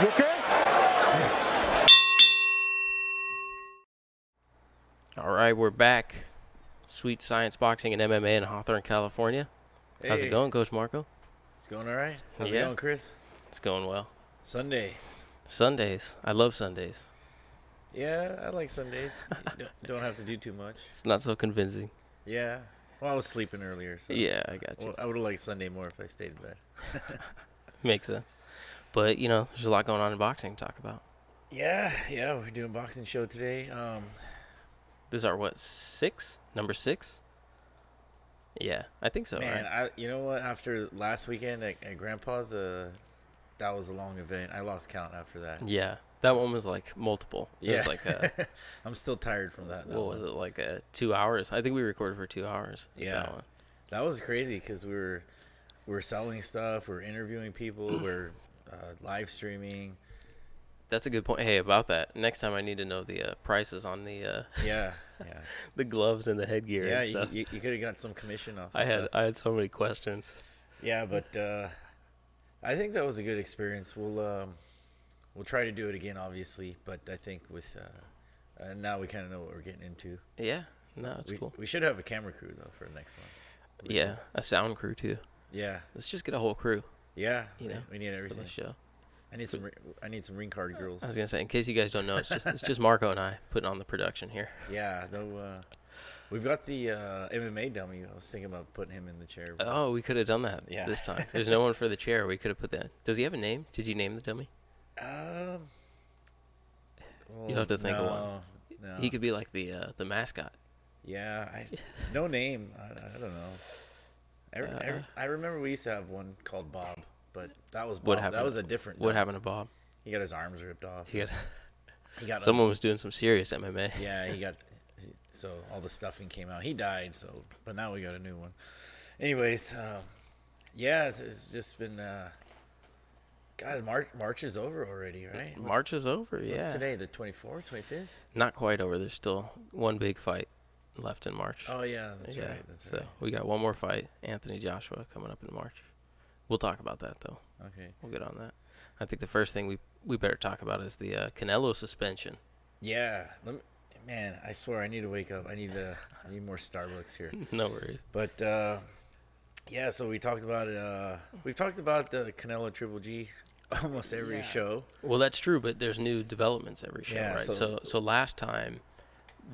You okay? All right, we're back. Sweet Science Boxing and MMA in Hawthorne, California. How's it going, Coach Marco? It's going all right. How's it going, Chris? It's going well. Sunday. Sundays. I love Sundays. Yeah, I like Sundays. You don't have to do too much. It's not so convincing. Yeah. Well, I was sleeping earlier. So Yeah, I got you. Well, I would have liked Sunday more if I stayed in bed. Makes sense. But, there's a lot going on in boxing to talk about. Yeah, we're doing a boxing show today. This is our, number 6? Yeah, I think so. Man, right? you know what? After last weekend at Grandpa's, that was a long event. I lost count after that. Yeah, that one was like multiple. It was like I'm still tired from that. What was it, like 2 hours? I think we recorded for 2 hours. Yeah, that was crazy because we were selling stuff, we were interviewing people, we're live streaming. That's a good point. Hey, about that, next time I need to know the prices on the the gloves and the headgear and stuff. You could have got some commission off. I had so many questions. Yeah, but I think that was a good experience. We'll try to do it again, obviously, but I think with now we kind of know what we're getting into. Yeah, no, it's cool. We should have a camera crew though for the next one. Yeah, a sound crew too. Yeah, let's just get a whole crew. Yeah, we need everything. For the show. I need some ring card girls. I was gonna say, in case you guys don't know, it's just Marco and I putting on the production here. Yeah, we've got the MMA dummy. I was thinking about putting him in the chair. Oh, we could have done that this time. There's no one for the chair. We could have put that. Does he have a name? Did you name the dummy? Well, you have to think of one. No. He could be like the mascot. Yeah, no name. I don't know. I remember we used to have one called Bob. But that was Bob. That was a different. What happened to Bob? He got his arms ripped off. He got someone was doing some serious MMA. Yeah, so all the stuffing came out. He died. But now we got a new one. Anyways, it's just been. God, March is over already, right? March is over. What's today? The 24th, 25th? Not quite over. There's still one big fight left in March. Oh yeah, that's right. So we got one more fight, Anthony Joshua, coming up in March. We'll talk about that, though. Okay. We'll get on that. I think the first thing we better talk about is the Canelo suspension. Yeah. Man, I swear I need to wake up. I need more Starbucks here. No worries. But, so we talked about it. We've talked about the Canelo Triple G almost every show. Well, that's true, but there's new developments every show, right? So last time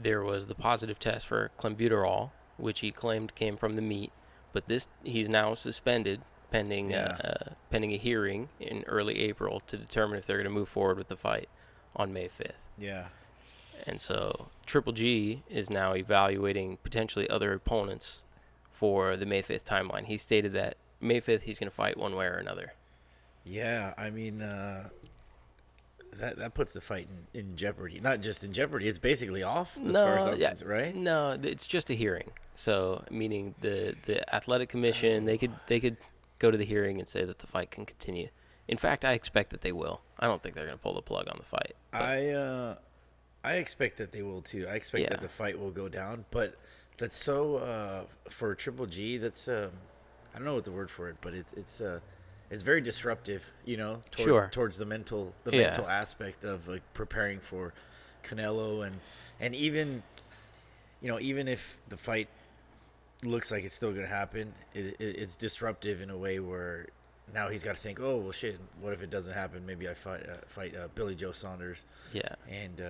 there was the positive test for clenbuterol, which he claimed came from the meat, but he's now suspended pending a hearing in early April to determine if they're going to move forward with the fight on May 5th. Yeah. And so Triple G is now evaluating potentially other opponents for the May 5th timeline. He stated that May 5th he's going to fight one way or another. Yeah, I mean, that puts the fight in jeopardy. Not just in jeopardy, it's basically off as far as I'm concerned, right? No, it's just a hearing. So meaning the athletic commission, they could go to the hearing and say that the fight can continue. In fact, I expect that they will. I don't think they're going to pull the plug on the fight. I expect that they will too. I expect that the fight will go down, but that's so for Triple G. That's I don't know what the word for it, but it's very disruptive. Towards the mental aspect of like preparing for Canelo and even if the fight looks like it's still going to happen, it's disruptive in a way where now he's got to think, oh well shit, what if it doesn't happen? Maybe I fight Billy Joe Saunders. Yeah. And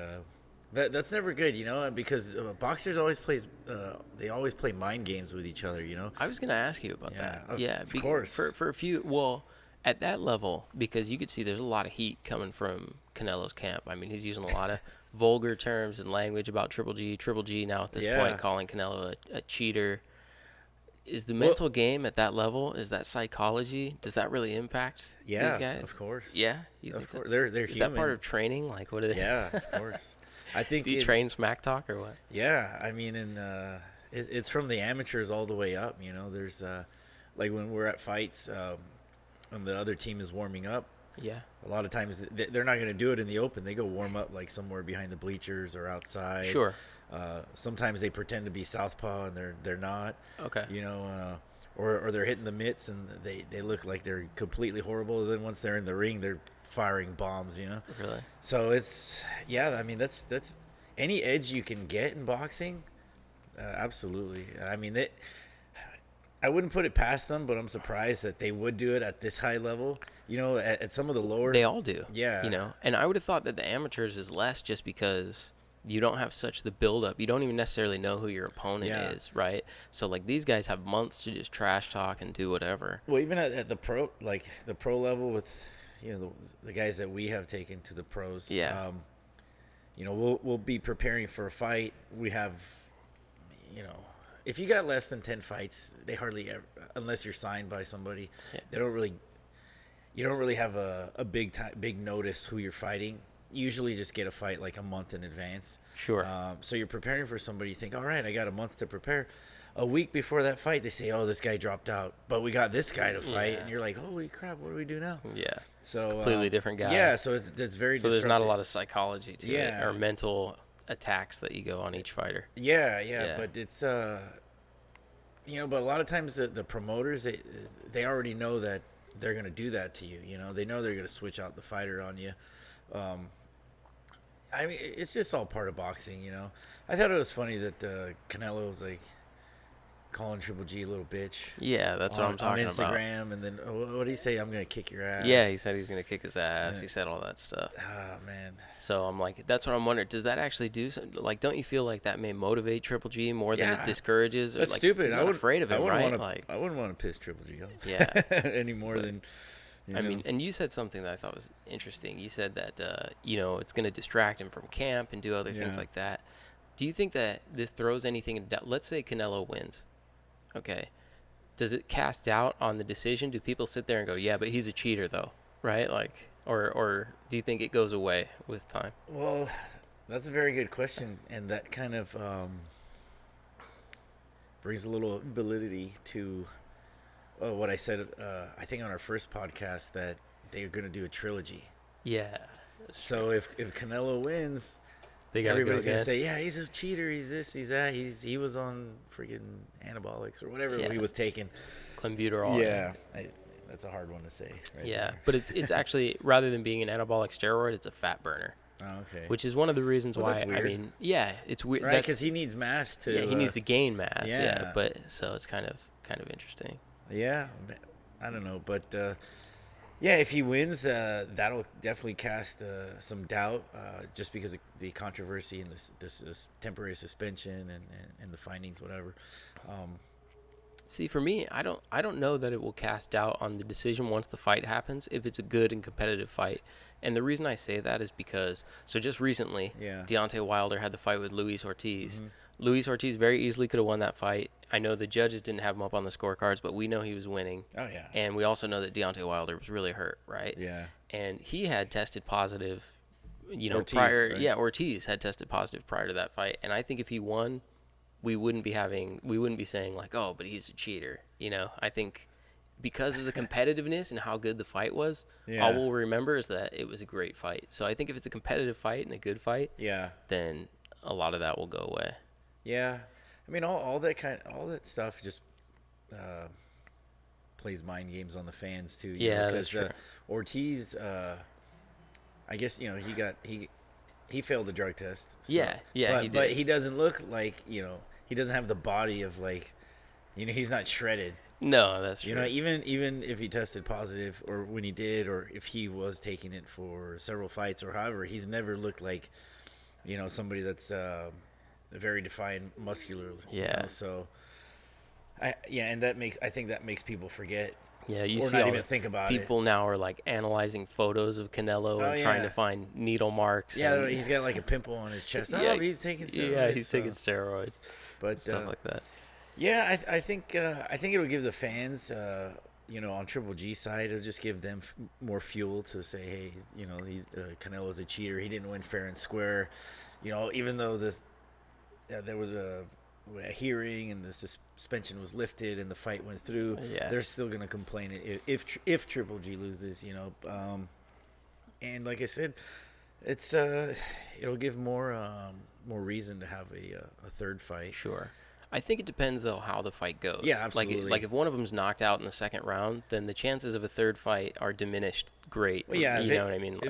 that's never good, because boxers always play mind games with each other, I was going to ask you about that. Of course. For a few, at that level, because you could see there's a lot of heat coming from Canelo's camp. I mean, he's using a lot of vulgar terms and language about Triple G. Triple G now at this point calling Canelo a cheater. Is the mental game at that level? Is that psychology? Does that really impact these guys? Of course. Yeah, of course. They're is human. that part of training? Like, what are they? Yeah, of course. I think. Do you train smack talk or what? Yeah, I mean, it's from the amateurs all the way up. There's like when we're at fights, when the other team is warming up. Yeah. A lot of times they're not going to do it in the open. They go warm up like somewhere behind the bleachers or outside. Sure. Sometimes they pretend to be southpaw and they're not. Okay. or they're hitting the mitts and they look like they're completely horrible. Then once they're in the ring, they're firing bombs, you know. Really? So it's I mean that's any edge you can get in boxing. Absolutely. I mean I wouldn't put it past them, but I'm surprised that they would do it at this high level. You know, at some of the lower. They all do. Yeah. You know, and I would have thought that the amateurs is less just because you don't have such the build-up. You don't even necessarily know who your opponent is, right? So, like, these guys have months to just trash talk and do whatever. Well, even at the pro, like, the pro level with, you know, the guys that we have taken to the pros. Yeah. You know, we'll be preparing for a fight. We have, you know, if you got less than 10 fights, they hardly ever, unless you're signed by somebody, they don't really, you don't really have a big notice who you're fighting. You usually just get a fight like a month in advance. Sure. So you're preparing for somebody. You think, all right, I got a month to prepare. A week before that fight, they say, oh, this guy dropped out, but we got this guy to fight. And you're like, holy crap, what do we do now? Yeah. So it's a completely different guy. Yeah, so it's very So there's not a lot of psychology to it or mental attacks that you go on each fighter. Yeah. But it's, you know, but a lot of times the promoters, they already know that they're going to do that to you. You know, they know they're going to switch out the fighter on you. I mean, it's just all part of boxing, you know. I thought it was funny that Canelo was like calling Triple G a little bitch. Yeah, that's what I'm talking about. On Instagram, and then what did he say? I'm gonna kick your ass. Yeah, he said he was gonna kick his ass. He said all that stuff. Oh man. So I'm like, that's what I'm wondering. Does that actually do something? Like, don't you feel like that may motivate Triple G more than it discourages? Or that's like, stupid. He's not afraid of him, right? I wouldn't want to piss Triple G off. Yeah. any more than. I mean, and you said something that I thought was interesting. You said that, you know, it's going to distract him from camp and do other things like that. Do you think that this throws anything in doubt? Let's say Canelo wins. Okay. Does it cast doubt on the decision? Do people sit there and go, yeah, but he's a cheater, though, right? Like, or do you think it goes away with time? Well, that's a very good question. And that kind of brings a little validity to what I said, I think on our first podcast, that they're going to do a trilogy. Yeah. So if Canelo wins, everybody's going to say, yeah, he's a cheater. He's this, he's that. He was on freaking anabolics or whatever he was taking. Clenbuterol. Yeah. That's a hard one to say. Right there. But it's actually, rather than being an anabolic steroid, it's a fat burner. Oh, okay. Which is one of the reasons why, I mean, it's weird. Right, because he needs mass to... Yeah, he needs to gain mass. Yeah. But so it's kind of interesting. Yeah, I don't know, but if he wins, that'll definitely cast some doubt, just because of the controversy and this temporary suspension and the findings, whatever. See, for me, I don't know that it will cast doubt on the decision once the fight happens if it's a good and competitive fight. And the reason I say that is because just recently, Deontay Wilder had the fight with Luis Ortiz. Mm-hmm. Luis Ortiz very easily could have won that fight. I know the judges didn't have him up on the scorecards, but we know he was winning. Oh, yeah. And we also know that Deontay Wilder was really hurt, right? Yeah. And he had tested positive, you know, Ortiz, prior. right? Yeah, Ortiz had tested positive prior to that fight. And I think if he won, we wouldn't be saying like, oh, but he's a cheater. You know, I think because of the competitiveness and how good the fight was, all we'll remember is that it was a great fight. So I think if it's a competitive fight and a good fight, then a lot of that will go away. Yeah, I mean, all that stuff just plays mind games on the fans too. Yeah, that's true. Ortiz, I guess he failed the drug test. So, he did. But he doesn't look like he doesn't have the body of he's not shredded. No, that's true. You know, even if he tested positive, or when he did, or if he was taking it for several fights, or however, he's never looked like somebody that's very defined muscularly. Yeah. So, and I think that makes people forget. Yeah, or not even think about it. People now are like analyzing photos of Canelo and trying to find needle marks. Yeah, he's got like a pimple on his chest. He's taking steroids. Yeah, he's taking steroids. But stuff like that. Yeah, I think it'll give the fans, on Triple G side, it'll just give them more fuel to say, hey, he's Canelo's a cheater. He didn't win fair and square. Even though there was a hearing and the suspension was lifted and the fight went through, they're still gonna complain if Triple G loses. And like I said, it's it'll give more reason to have a third fight. Sure. I think it depends though how the fight goes. Yeah, absolutely. Like if one of them's knocked out in the second round, then the chances of a third fight are diminished great. Well, yeah, you know what I mean?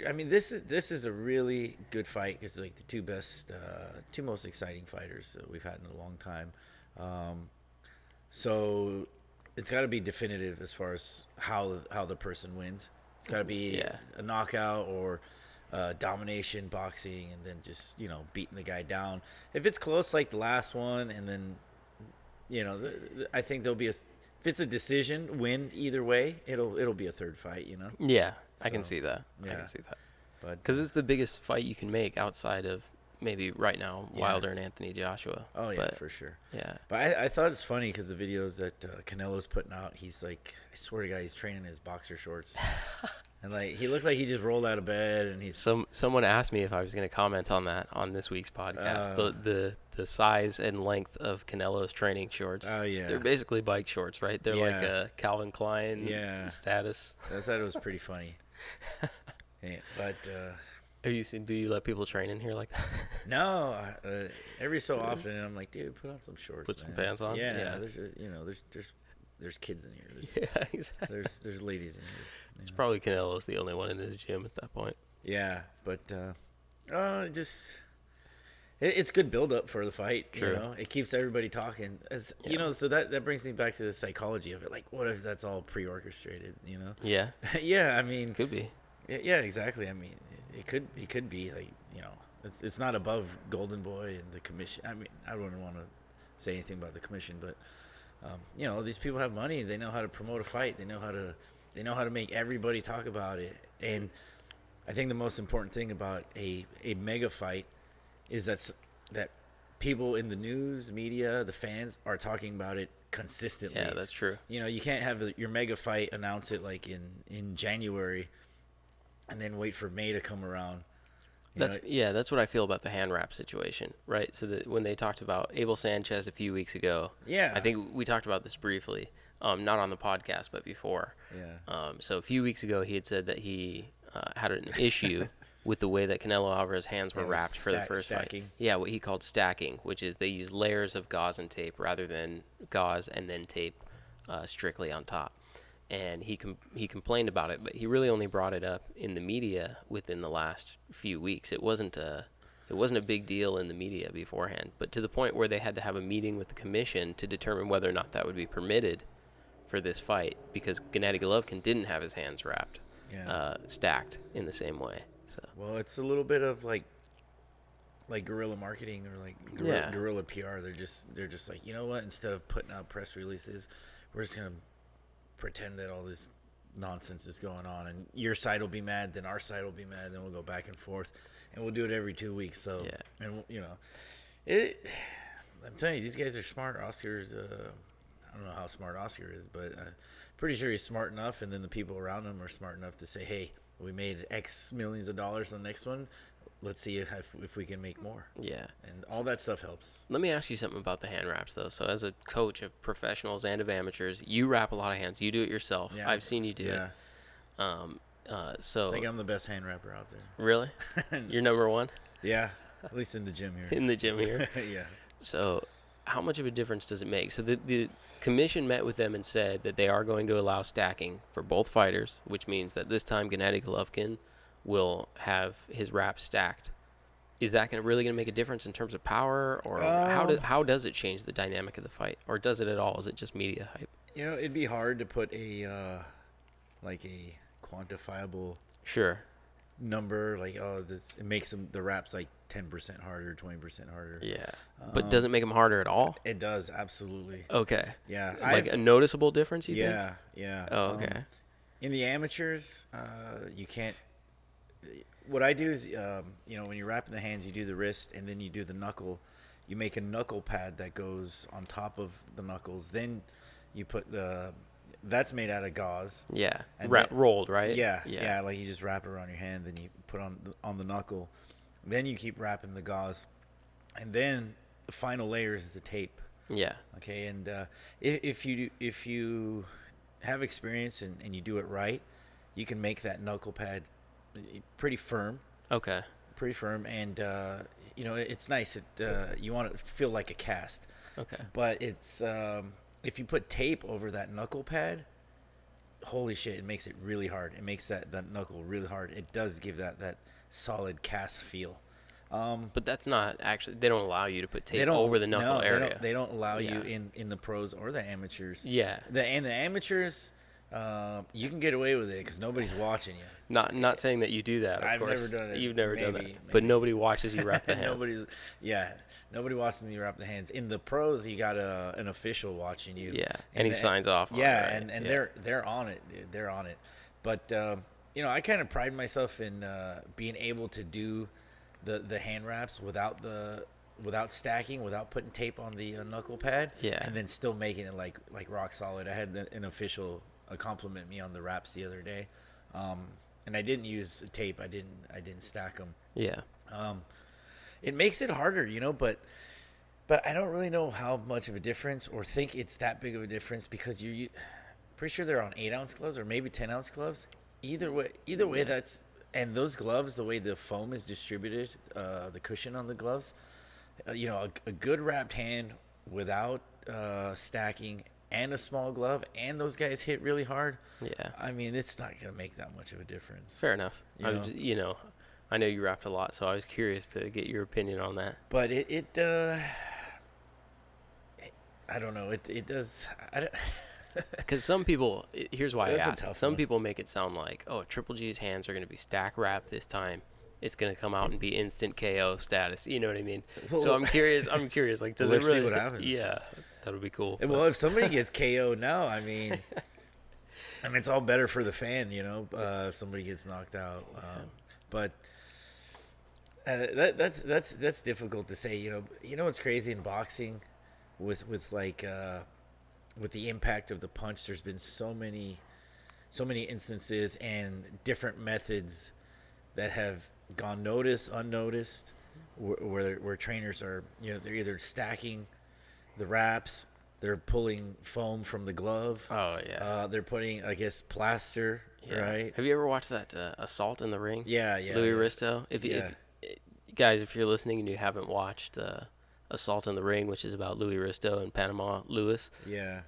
I mean, this is a really good fight because like the two most exciting fighters that we've had in a long time. So it's got to be definitive as far as how the person wins. It's got to be a knockout or domination boxing, and then just beating the guy down. If it's close like the last one, and then I think there'll be if it's a decision win either way, it'll be a third fight. Yeah, I can see that. Yeah. I can see that. But because it's the biggest fight you can make outside of maybe right now Wilder and Anthony Joshua. Oh yeah, for sure. Yeah. But I thought it's funny because the videos that Canelo's putting out, he's like, I swear to God, he's training in his boxer shorts. And like he looked like he just rolled out of bed, and he's someone asked me if I was going to comment on that on this week's podcast. The size and length of Canelo's training shorts. Oh yeah. They're basically bike shorts, right? They're like a Calvin Klein status. I thought it was pretty funny. But have you seen? Do you let people train in here like that? No, every so often, and I'm like, dude, put on some shorts. Put some pants on. Yeah. There's kids in here. Yeah, exactly. There's ladies in here. It's probably Canelo's the only one in his gym at that point. Yeah, but it's good build up for the fight. Sure. It keeps everybody talking. So that brings me back to the psychology of it. Like, what if that's all pre-orchestrated? Yeah. Yeah, I mean, could be. Yeah, exactly. I mean, it could be like it's not above Golden Boy and the commission. I mean, I wouldn't want to say anything about the commission, but these people have money. They know how to promote a fight. They know how to make everybody talk about it. And I think the most important thing about a mega fight is that people in the news, media, the fans are talking about it consistently. Yeah, that's true. You can't have your mega fight, announce it like in January, and then wait for May to come around. That's what I feel about the hand wrap situation, right? So that when they talked about Abel Sanchez a few weeks ago, I think we talked about this briefly, not on the podcast, but before. Yeah. So a few weeks ago, he had said that he had an issue with the way that Canelo Alvarez's hands were wrapped for the first fight. Yeah, what he called stacking, which is they use layers of gauze and tape rather than gauze and then tape strictly on top. And he complained about it, but he really only brought it up in the media within the last few weeks. It wasn't a big deal in the media beforehand, but to the point where they had to have a meeting with the commission to determine whether or not that would be permitted for this fight, because Gennady Golovkin didn't have his hands wrapped, stacked in the same way. So well, it's a little bit of like guerrilla marketing or like guerrilla PR. They're just like, you know what? Instead of putting out press releases, we're just gonna pretend that all this nonsense is going on, and your side will be mad, then our side will be mad, then we'll go back and forth, and we'll do it every 2 weeks. So and I'm telling you, these guys are smart. Oscar's I don't know how smart Oscar is, but pretty sure he's smart enough, and then the people around him are smart enough to say, hey, we made X millions of dollars on the next one, let's see if we can make more. Yeah. And all that stuff helps. Let me ask you something about the hand wraps, though. So as a coach of professionals and of amateurs, you wrap a lot of hands. You do it yourself. Yeah, I've seen you do it. So I think I'm the best hand wrapper out there. Really? You're number one? Yeah, at least in the gym here. In the gym here? Yeah. So how much of a difference does it make? So the commission met with them and said that they are going to allow stacking for both fighters, which means that this time Gennady Golovkin will have his wraps stacked. Is that really going to make a difference in terms of power, or how does it change the dynamic of the fight, or does it at all? Is it just media hype? It'd be hard to put a quantifiable number, like, it makes the wraps like 10% harder, 20% harder. Yeah, but does it make them harder at all? It does, absolutely. Okay. Yeah, like a noticeable difference, you think? Yeah. Oh, okay. In the amateurs, you can't. What I do is, when you're wrapping the hands, you do the wrist, and then you do the knuckle. You make a knuckle pad that goes on top of the knuckles. Then you put that's made out of gauze. Yeah, and rolled, right? Yeah. Like you just wrap it around your hand, then you put on the knuckle. Then you keep wrapping the gauze, and then the final layer is the tape. Yeah. Okay, and if you have experience and you do it right, you can make that knuckle pad pretty firm. Okay. Pretty firm, and it's nice. You want it to feel like a cast. Okay. But it's if you put tape over that knuckle pad, holy shit, it makes it really hard. It makes that knuckle really hard. It does give that solid cast feel. But that's not actually. They don't allow you to put They tape don't. over the knuckle No, area. they don't allow you Yeah. in the pros or the amateurs. Yeah. The amateurs, you can get away with it because nobody's watching you. Not saying that you do that. Of I've course. never done it. You've never done that. Maybe. But nobody watches you wrap the hands. Nobody watches me wrap the hands. In the pros, you got an official watching you. Yeah, and he signs off. Yeah, on it, right? and they're on it. Dude. They're on it. But I kind of pride myself in being able to do the hand wraps without stacking, without putting tape on the knuckle pad. Yeah. And then still making it like rock solid. I had an official compliment me on the wraps the other day, and I didn't use tape. I didn't stack them. Yeah. It makes it harder, but I don't really know how much of a difference or think it's that big of a difference because you're pretty sure they're on 8-ounce gloves or maybe 10-ounce gloves. Either way, that's, and those gloves, the way the foam is distributed, the cushion on the gloves, a good wrapped hand without stacking and a small glove, and those guys hit really hard. Yeah. I mean, it's not gonna make that much of a difference. Fair enough. I know you wrapped a lot, so I was curious to get your opinion on that. But I don't know. It does. Because some people, here's why I That's a ask. tough Some one. people make it sound like, oh, Triple G's hands are going to be stack wrapped this time. It's going to come out and be instant KO status. You know what I mean? So I'm curious. Like, does Let's it really? see what happens. Yeah, that would be cool. Well, if somebody gets KO'd now, I mean, it's all better for the fan, if somebody gets knocked out. But that's difficult to say. What's crazy in boxing, with the impact of the punch. There's been so many instances and different methods that have gone noticed, unnoticed, where trainers are, they're either stacking the wraps, they're pulling foam from the glove. Oh yeah. They're putting, I guess, plaster. Yeah. Right. Have you ever watched that Assault in the Ring? Yeah. Louis Risto. If guys, if you're listening and you haven't watched Assault in the Ring, which is about Louis Risto and Panama Lewis. Yeah.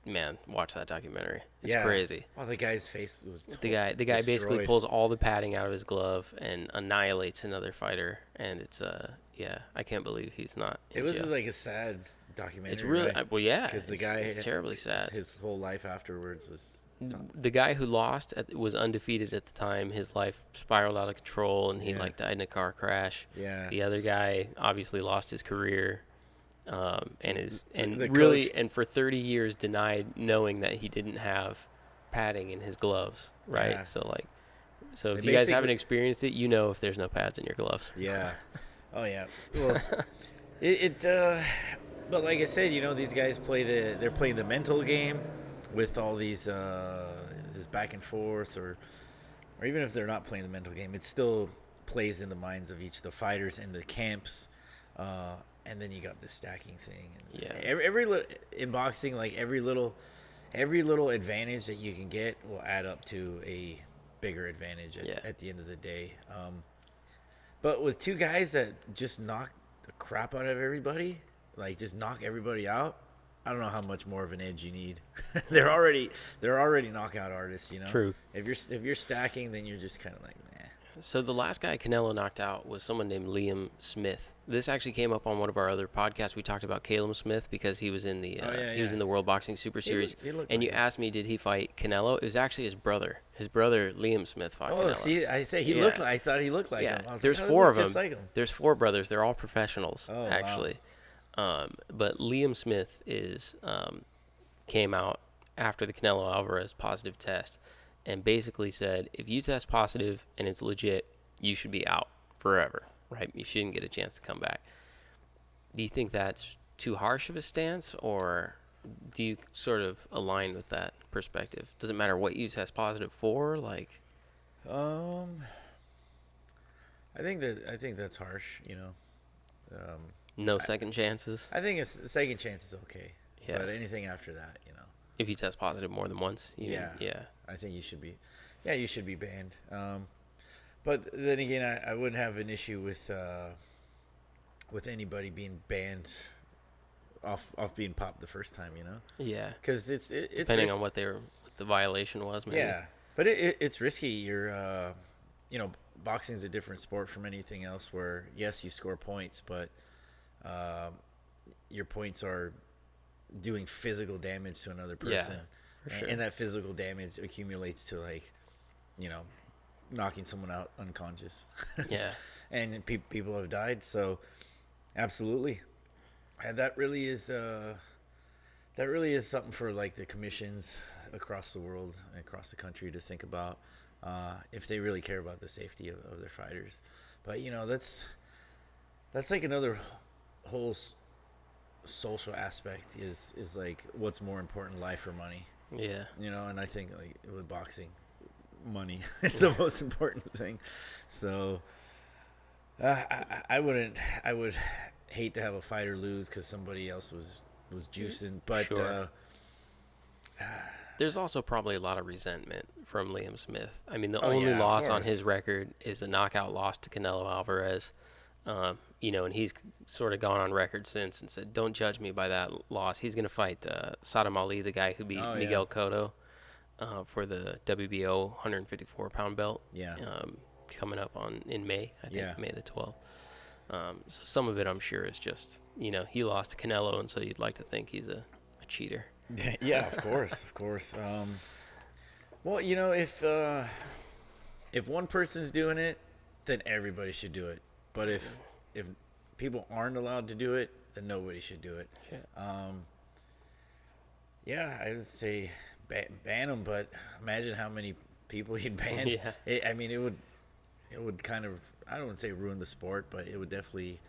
Man, watch that documentary. It's crazy. Oh, the guy's face was The guy destroyed. basically pulls all the padding out of his glove and annihilates another fighter, and it's I can't believe he's not in It was jail. like a sad documentary. It's really right? well, yeah. Because the guy, it's terribly sad. His whole life afterwards was. The guy who lost was undefeated at the time. His life spiraled out of control, and he died in a car crash. Yeah. The other guy obviously lost his career, and for 30 years denied knowing that he didn't have padding in his gloves. Right. Yeah. So if you guys haven't experienced it, if there's no pads in your gloves. Yeah. Oh yeah. Well, but like I said, these guys they're playing the mental game with all these this back and forth, or even if they're not playing the mental game, it still plays in the minds of each of the fighters and the camps. And then you got the stacking thing. And in boxing, like every little advantage that you can get will add up to a bigger advantage at the end of the day. But with two guys that just knock the crap out of everybody, like just knock everybody out, I don't know how much more of an edge you need. They're already knockout artists, True. If you're stacking, then you're just kind of like, meh. So the last guy Canelo knocked out was someone named Liam Smith. This actually came up on one of our other podcasts. We talked about Caleb Smith because he was in the was in the World Boxing Super Series. And you asked me, did he fight Canelo? It was actually his brother. His brother Liam Smith fought Canelo. Oh, see, I thought he looked like him. There's four of them. Like there's four brothers. They're all professionals, actually. Wow. But Liam Smith came out after the Canelo Alvarez positive test and basically said, if you test positive and it's legit, you should be out forever, right? You shouldn't get a chance to come back. Do you think that's too harsh of a stance, or do you sort of align with that perspective? Does it matter what you test positive for? I think that's harsh, no second chances? I think a second chance is okay. Yeah. But anything after that, If you test positive more than once? Yeah. I think you should be banned. But then again, I wouldn't have an issue with anybody being banned off being popped the first time, you know. Yeah. Because it's depending on what the violation was, maybe. Yeah, but it's risky. You're you know, boxing's a different sport from anything else. Where yes, you score points, but your points are doing physical damage to another person. For sure. And that physical damage accumulates to, like, you know, knocking someone out unconscious. Yeah. And people have died. So absolutely, and that really is something for, like, the commissions across the world and across the country to think about, if they really care about the safety of their fighters. But, you know, that's like another whole social aspect is like, what's more important, life or money? Yeah. You know, and I think, like, with boxing, money is the most important thing. So I would hate to have a fighter lose because somebody else was juicing, but sure. There's also probably a lot of resentment from Liam Smith. I mean, the only loss on his record is a knockout loss to Canelo Alvarez. You know, and he's sort of gone on record since and said, "Don't judge me by that loss." He's going to fight Saddam Ali, the guy who beat Miguel Cotto, for the WBO 154-pound belt. Yeah. Coming up in May, I think, May the 12th. So some of it, I'm sure, is just, you know, he lost to Canelo, and so you'd like to think he's a cheater. Yeah, of course. Well, you know, if one person's doing it, then everybody should do it. But if people aren't allowed to do it, then nobody should do it. Yeah, I would say ban them, but imagine how many people he'd ban. Yeah. I mean, it would kind of, I don't want to say ruin the sport, but it would definitely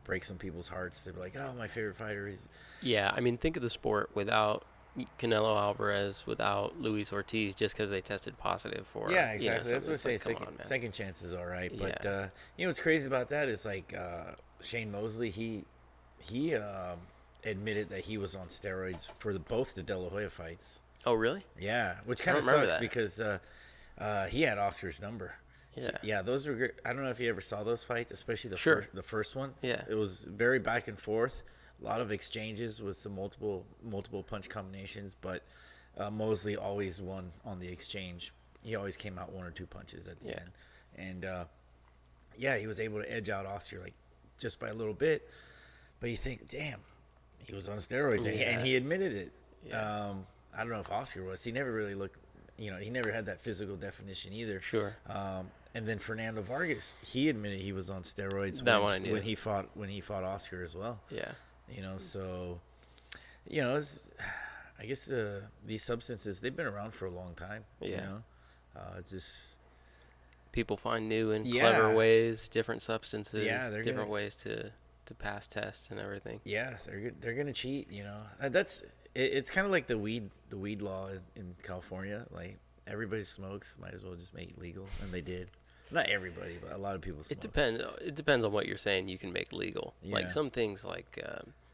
break some people's hearts. They'd be like, "Oh, my favorite fighter is." Yeah, I mean, think of the sport without Canelo Alvarez, without Luis Ortiz, just because they tested positive for. Yeah, exactly. You know, that's what I say. Like, second chance is all right, but you know what's crazy about that is, like, Shane Mosley. He admitted that he was on steroids for both the De La Hoya fights. Oh, really? Yeah, which kind of sucks because he had Oscar's number. Yeah, those were great. I don't know if you ever saw those fights, especially the first one. Yeah, it was very back and forth, a lot of exchanges with the multiple punch combinations, but Mosley always won on the exchange. He always came out 1 or 2 punches at the end, and he was able to edge out Oscar, like, just by a little bit. But you think, damn, he was on steroids, and he admitted it. I don't know if Oscar was. He never really looked. You know, he never had that physical definition either. Sure. And then Fernando Vargas, he admitted he was on steroids when he fought Oscar as well. Yeah. You know, so, you know, I guess these substances, they've been around for a long time. Yeah. You know, it's just people find new and clever ways, different substances, different ways to pass tests and everything. Yeah, they're gonna cheat. You know, it's kind of like the weed law in California. Like, everybody smokes, might as well just make it legal, and they did. Not everybody, but a lot of people smoke. It depends on what you're saying you can make legal. Yeah. Like some things, like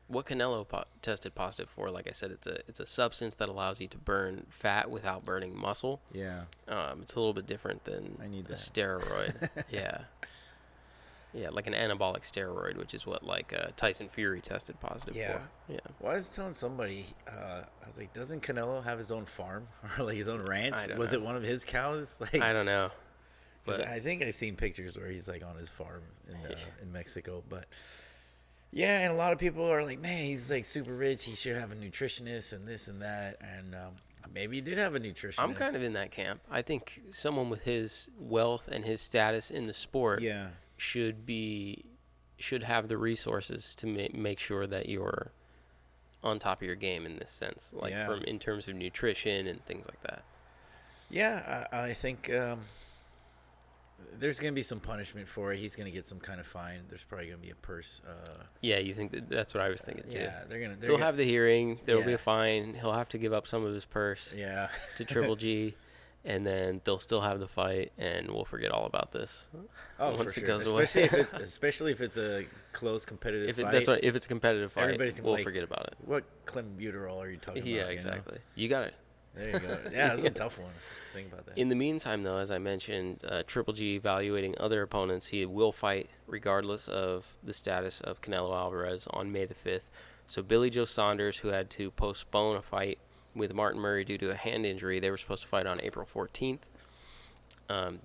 what Canelo tested positive for. Like I said, it's a substance that allows you to burn fat without burning muscle. Yeah. It's a little bit different than a steroid. Yeah, like an anabolic steroid, which is what, like, Tyson Fury tested positive for. Yeah. Well, I was telling somebody, I was like, doesn't Canelo have his own farm or, like, his own ranch? Was it one of his cows? Like, I don't know. But I think I've seen pictures where he's, like, on his farm in Mexico. But yeah, and a lot of people are like, man, he's, like, super rich. He should have a nutritionist and this and that. And maybe he did have a nutritionist. I'm kind of in that camp. I think someone with his wealth and his status in the sport should have the resources to make sure that you're on top of your game in this sense, like in terms of nutrition and things like that. Yeah, I think there's going to be some punishment for it. He's going to get some kind of fine. There's probably going to be a purse. Yeah, you think that's what I was thinking too. Yeah, they'll have the hearing. There will be a fine. He'll have to give up some of his purse. To Triple G. And then they'll still have the fight, and we'll forget all about this. Oh, once for sure. Especially if it's a close competitive fight. That's right. If it's a competitive fight, we'll like, forget about it. What clenbuterol are you talking about? Yeah, exactly. You got it. There you go. Yeah, that's a tough one. Think about that. In the meantime, though, as I mentioned, Triple G evaluating other opponents. He will fight regardless of the status of Canelo Alvarez on May the 5th. So Billy Joe Saunders, who had to postpone a fight with Martin Murray due to a hand injury, they were supposed to fight on April 14th.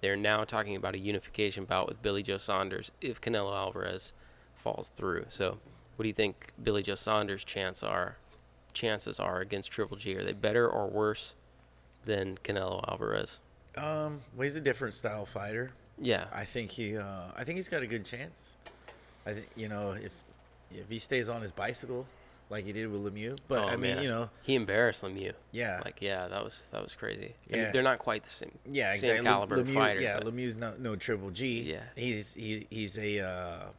They're now talking about a unification bout with Billy Joe Saunders if Canelo Alvarez falls through. So what do you think Billy Joe Saunders' chances are against Triple G? Are they better or worse than Canelo Alvarez? Well, he's a different style fighter. Yeah. I think he's got a good chance. I think, if he stays on his bicycle like he did with Lemieux, but I mean, man. He embarrassed Lemieux. Yeah. that was crazy. Yeah. I mean, they're not quite the same. Yeah, same caliber Lemieux, fighter. Yeah, Lemieux's no Triple G. Yeah. He's a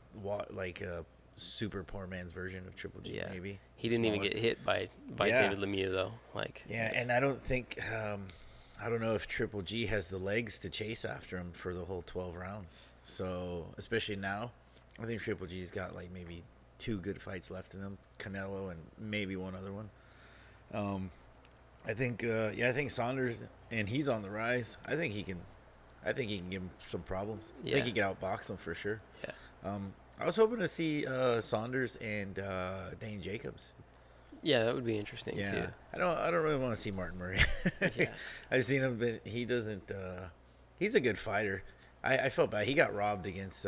super poor man's version of Triple G. Yeah. Maybe he didn't even get hit by David Lemieux though. And I don't think I don't know if Triple G has the legs to chase after him for the whole 12 rounds. So especially now, I think Triple G's got like maybe 2 good fights left in him, Canelo and maybe one other one. I think Saunders, and he's on the rise. I think he can give him some problems. Yeah. I think he can outbox him for sure. Yeah. I was hoping to see Saunders and Dane Jacobs. Yeah, that would be interesting too. I don't really want to see Martin Murray. Yeah. I've seen him, but he doesn't. He's a good fighter. I felt bad. He got robbed against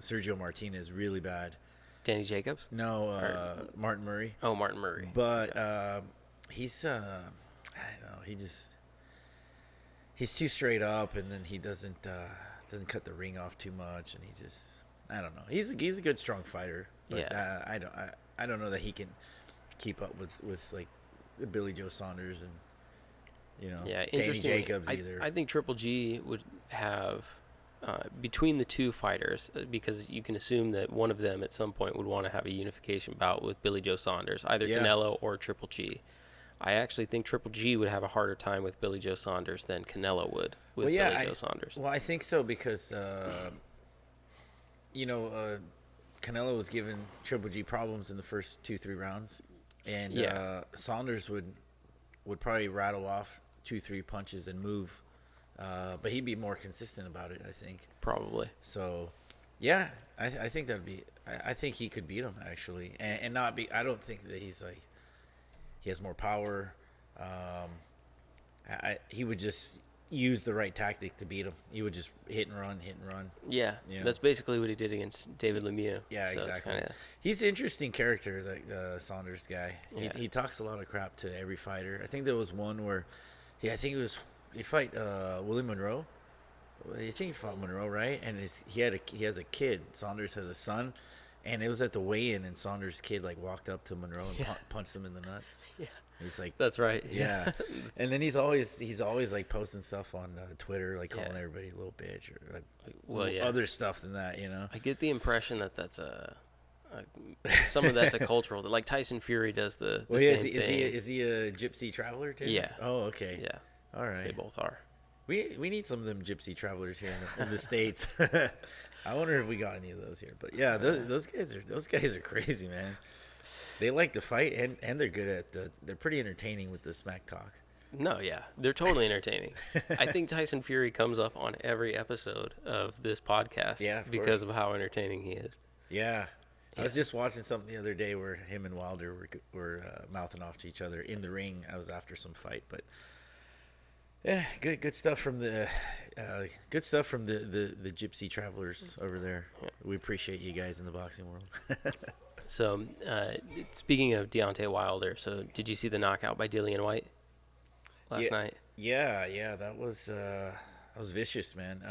Sergio Martinez really bad. Danny Jacobs? No, Martin Murray. Oh, Martin Murray. But he's I don't know. He's too straight up, and then he doesn't cut the ring off too much, and he just, I don't know. He's a good strong fighter, but Yeah. I don't know that he can keep up with like Billy Joe Saunders and Danny Jacobs either. I think Triple G would have between the two fighters, because you can assume that one of them at some point would want to have a unification bout with Billy Joe Saunders, either Canelo or Triple G. I actually think Triple G would have a harder time with Billy Joe Saunders than Canelo would with Billy Joe Saunders. Well, I think so because Canelo was giving Triple G problems in the first 2-3 rounds, and Saunders would probably rattle off 2-3 punches and move, but he'd be more consistent about it, I think. Probably. So, yeah, I think that'd be. I think he could beat him actually, and not be. I don't think that he's like he has more power. He would just use the right tactic to beat him. He would just hit and run. Yeah, that's basically what he did against David Lemieux. Yeah, so exactly. He's an interesting character, the Saunders guy. Yeah. He talks a lot of crap to every fighter. I think there was one where, he fight Willie Monroe. I think he fought Monroe, right? And he has a kid. Saunders has a son, and it was at the weigh-in, and Saunders' kid like walked up to Monroe and punched him in the nuts. Yeah. He's like, that's right. Yeah. And then he's always like posting stuff on Twitter, like calling everybody a little bitch or like other stuff than that, I get the impression that that's some of that's a cultural, like Tyson Fury does the same thing. Is he a gypsy traveler too? Yeah. Oh, okay. Yeah. All right. They both are. We need some of them gypsy travelers here in the States. I wonder if we got any of those here. But yeah, those guys are crazy, man. They like to fight, and they're good at they're pretty entertaining with the smack talk. No, yeah, they're totally entertaining. I think Tyson Fury comes up on every episode of this podcast because of how entertaining he is. Yeah. I was just watching something the other day where him and Wilder were mouthing off to each other in the ring. I was after some fight, but yeah, good stuff from the gypsy travelers over there. Yeah. We appreciate you guys in the boxing world. So, speaking of Deontay Wilder, so did you see the knockout by Dillian White last night? Yeah, that was vicious, man.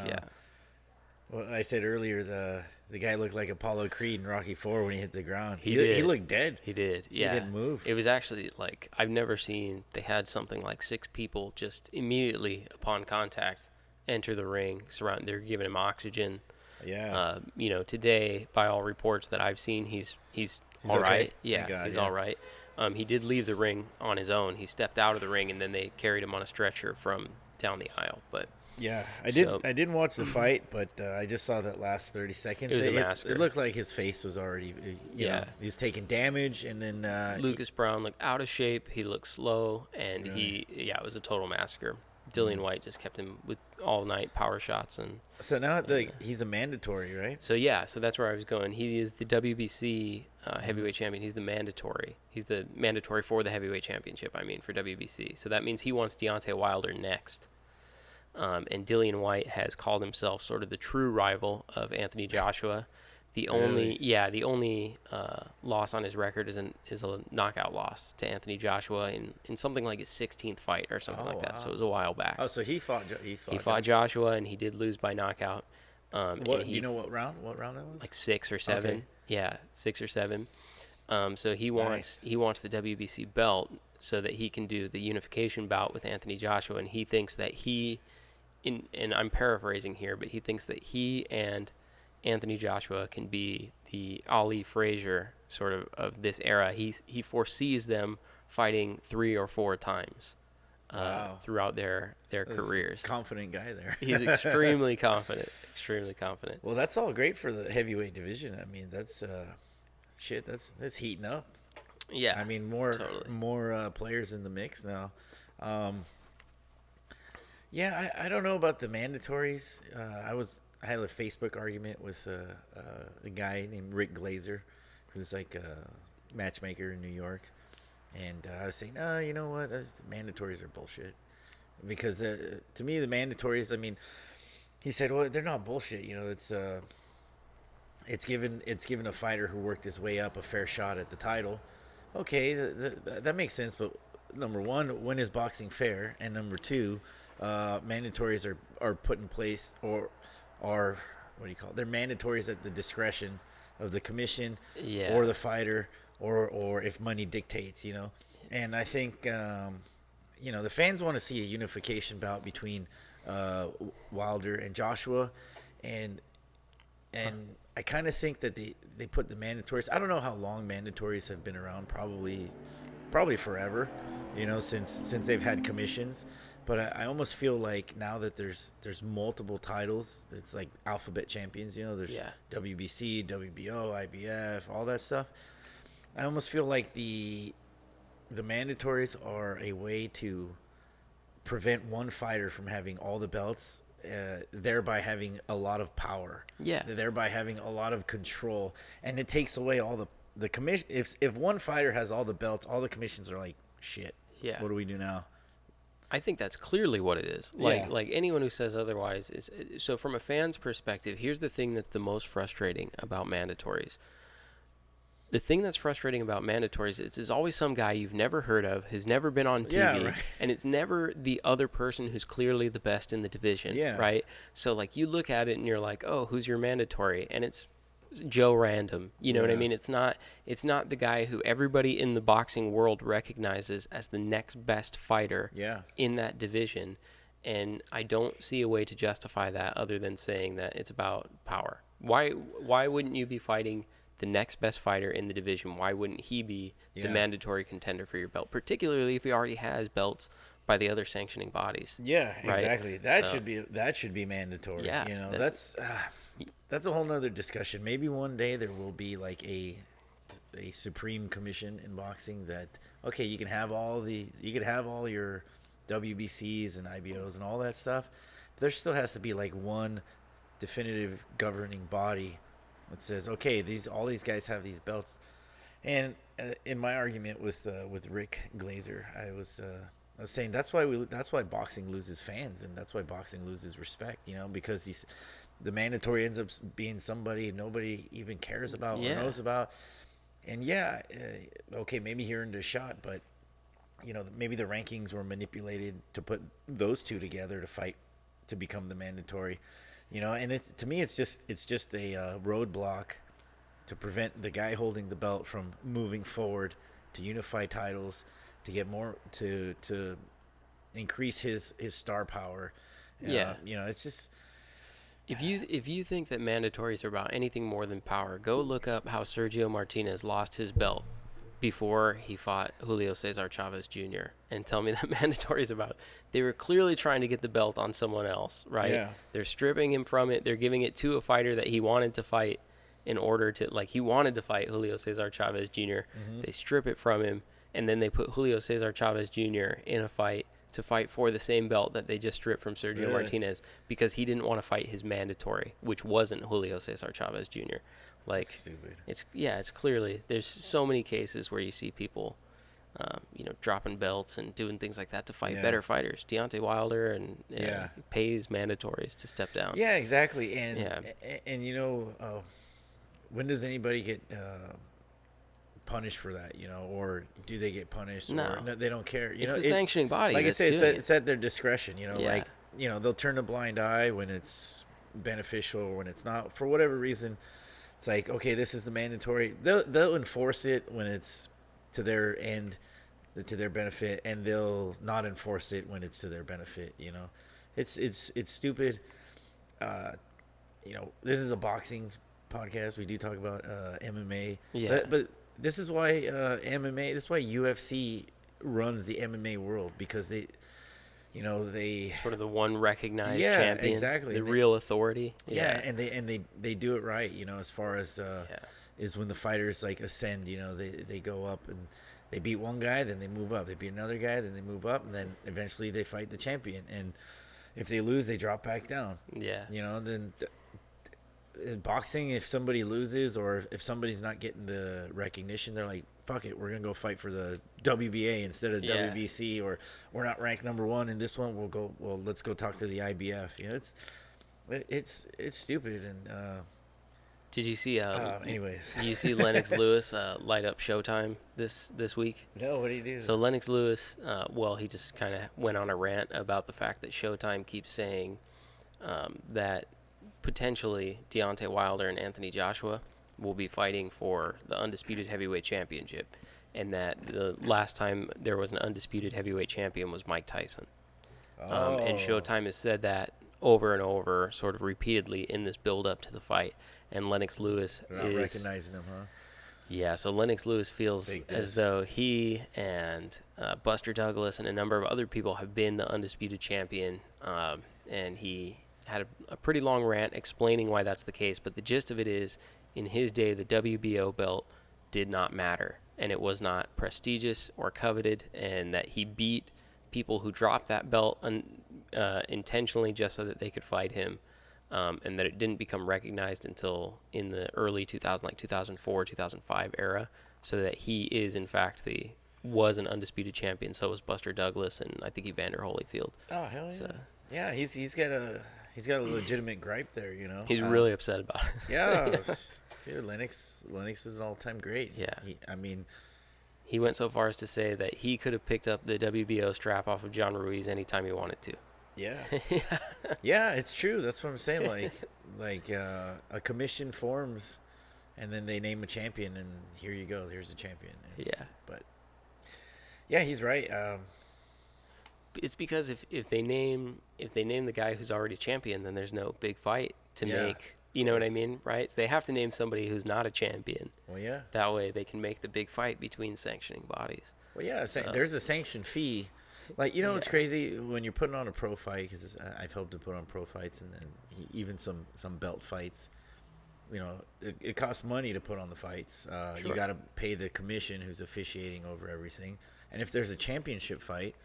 Well, I said earlier, the guy looked like Apollo Creed in Rocky IV when he hit the ground. He looked dead. He did. He didn't move. It was actually like, I've never seen, they had something like 6 people just immediately upon contact enter the ring, they're giving him oxygen. Yeah. Today, by all reports that I've seen, he's all right. Okay. Yeah, he's all right. He did leave the ring on his own. He stepped out of the ring, and then they carried him on a stretcher from down the aisle. But yeah, I didn't watch the fight, but I just saw that last 30 seconds. It was a massacre. It looked like his face was already, he was taking damage, and then Lucas Brown looked out of shape. He looked slow, and it was a total massacre. Dillian White just kept him with all night power shots, and so now he's a mandatory, right? So that's where I was going. He is the WBC heavyweight champion. He's the mandatory. He's the mandatory for the heavyweight championship, for WBC. So that means he wants Deontay Wilder next. And Dillian White has called himself sort of the true rival of Anthony Joshua. The only loss on his record is a knockout loss to Anthony Joshua in something like his 16th fight or something like that. Wow. So it was a while back. Oh, so he fought Joshua, and he did lose by knockout. Do you know what round? What round that was? Like 6 or 7. Okay. Yeah, 6 or 7. So he wants the WBC belt so that he can do the unification bout with Anthony Joshua, and he thinks that and I'm paraphrasing here, but he thinks that he and Anthony Joshua can be the Ali Frazier sort of this era. He foresees them fighting 3 or 4 times throughout their careers. Confident guy there. He's extremely confident. Extremely confident. Well, that's all great for the heavyweight division. That's that's heating up. Yeah. More players in the mix now. Yeah, I don't know about the mandatories. I had a Facebook argument with a guy named Rick Glazer, who's like a matchmaker in New York, and I was saying, no, you know what, the mandatories are bullshit, because to me the mandatories, he said, well, they're not bullshit. It's given a fighter who worked his way up a fair shot at the title. Okay, that makes sense, but number one, when is boxing fair? And number two, mandatories are put in place or what do you call it? They're mandatories at the discretion of the commission or the fighter or if money dictates, And I think, the fans want to see a unification bout between Wilder and Joshua, and I kind of think that they put the mandatories. I don't know how long mandatories have been around. Probably forever, since they've had commissions. But I almost feel like now that there's multiple titles, it's like alphabet champions. There's WBC, WBO, IBF, all that stuff. I almost feel like the mandatories are a way to prevent one fighter from having all the belts, thereby having a lot of power. Yeah. Thereby having a lot of control, and it takes away all the commission. If one fighter has all the belts, all the commissions are like, shit. Yeah. What do we do now? I think that's clearly what it is. Like anyone who says otherwise is. So from a fan's perspective, here's the thing that's the most frustrating about mandatories. The thing that's frustrating about mandatories is there's always some guy you've never heard of, has never been on TV, and it's never the other person who's clearly the best in the division, right? So like you look at it and you're like, oh, who's your mandatory? And it's Joe Random, what I mean? It's not the guy who everybody in the boxing world recognizes as the next best fighter in that division. And I don't see a way to justify that other than saying that it's about power. Why wouldn't you be fighting the next best fighter in the division? Why wouldn't he be the mandatory contender for your belt, particularly if he already has belts by the other sanctioning bodies? Yeah, right? Exactly. That should be mandatory. Yeah, that's a whole nother discussion. Maybe one day there will be like a supreme commission in boxing that, okay, you can have all your WBCs and IBOs and all that stuff. But there still has to be like one definitive governing body that says, okay, all these guys have these belts. And in my argument with Rick Glazer, I was saying that's why boxing loses fans, and that's why boxing loses respect. Because the mandatory ends up being somebody nobody even cares about or knows about. And okay, maybe he earned a shot, but maybe the rankings were manipulated to put those two together to fight to become the mandatory. And to me, it's just a roadblock to prevent the guy holding the belt from moving forward to unify titles, to get more to increase his star power. It's just. If you think that mandatories are about anything more than power, go look up how Sergio Martinez lost his belt before he fought Julio Cesar Chavez Jr. and tell me that mandatories about. They were clearly trying to get the belt on someone else, right? Yeah. They're stripping him from it. They're giving it to a fighter that he wanted to fight in order to, he wanted to fight Julio Cesar Chavez Jr. Mm-hmm. They strip it from him, and then they put Julio Cesar Chavez Jr. in a fight to fight for the same belt that they just stripped from Sergio Martinez because he didn't want to fight his mandatory, which wasn't Julio Cesar Chavez Jr. Like, That's stupid. It's clearly, there's so many cases where you see people, dropping belts and doing things like that to fight better fighters. Deontay Wilder and pays mandatories to step down. Yeah, exactly. And when does anybody get punished for that? Or do they get punished? No, or no, they don't care. It's the sanctioning body. Like I said, it's at their discretion. Like they'll turn a blind eye when it's beneficial or when it's not for whatever reason. It's like, okay, this is the mandatory. They'll enforce it when it's to their end, to their benefit, and they'll not enforce it when it's to their benefit. It's stupid. This is a boxing podcast. We do talk about MMA. Yeah. But this is why MMA. This is why UFC runs the MMA world, because they sort of the one recognized champion, exactly, the real authority. And they do it right. As far as is when the fighters like ascend. They go up and they beat one guy, then they move up. They beat another guy, then they move up, and then eventually they fight the champion. And if they lose, they drop back down. Yeah. Then in boxing, if somebody loses or if somebody's not getting the recognition, they're like, fuck it, we're gonna go fight for the WBA instead of WBC, or we're not ranked number one in this one, let's go talk to the IBF. It's stupid. And did you see anyways did you see Lennox Lewis light up Showtime this week? No, what did he do? So Lennox Lewis, he just kind of went on a rant about the fact that Showtime keeps saying that potentially Deontay Wilder and Anthony Joshua will be fighting for the undisputed heavyweight championship, and that the last time there was an undisputed heavyweight champion was Mike Tyson. And Showtime has said that over and over, sort of repeatedly in this build-up to the fight. And Lennox Lewis They're not recognizing him, huh? Yeah, so Lennox Lewis feels as though he and Buster Douglas and a number of other people have been the undisputed champion, and he had a pretty long rant explaining why that's the case. But the gist of it is, in his day, the WBO belt did not matter, and it was not prestigious or coveted, and that he beat people who dropped that belt intentionally just so that they could fight him. And that it didn't become recognized until in the early 2004, 2005 era, so that he is, in fact, was an undisputed champion. So was Buster Douglas, and I think Evander Holyfield. Oh, hell yeah. So, yeah, he's got a legitimate gripe there, He's really upset about it. Yeah, dude, Lennox is an all-time great. Yeah. He went so far as to say that he could have picked up the WBO strap off of John Ruiz anytime he wanted to. Yeah. Yeah, it's true. That's what I'm saying. Like a commission forms, and then they name a champion, and here you go. Here's a champion. But yeah, he's right. It's because if they name the guy who's already champion, then there's no big fight to make. You know what I mean, right? So they have to name somebody who's not a champion. Well, yeah. That way they can make the big fight between sanctioning bodies. Well, yeah. There's a sanction fee. Like, it's crazy when you're putting on a pro fight, because I've helped to put on pro fights and even some belt fights. It costs money to put on the fights. Sure. You got to pay the commission who's officiating over everything. And if there's a championship fight,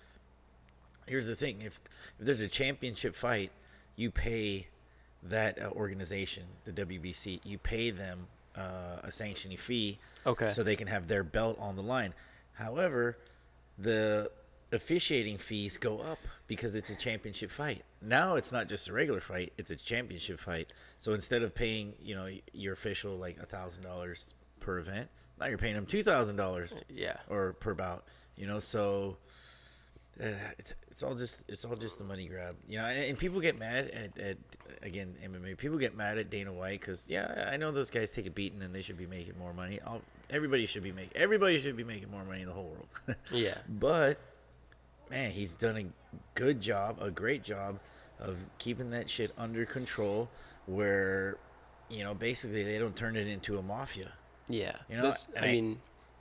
here's the thing: if there's a championship fight, you pay that organization, the WBC, you pay them a sanctioning fee, so they can have their belt on the line. However, the officiating fees go up because it's a championship fight. Now it's not just a regular fight, it's a championship fight. So instead of paying your official like $1,000 per event, now you're paying them $2,000 or per bout. So it's all just the money grab. And people get mad at again, MMA, people get mad at Dana White because I know those guys take a beating and they should be making more money. Everybody should be making more money in the whole world. Yeah. But man, he's done a great job of keeping that shit under control, where basically they don't turn it into a mafia. Yeah.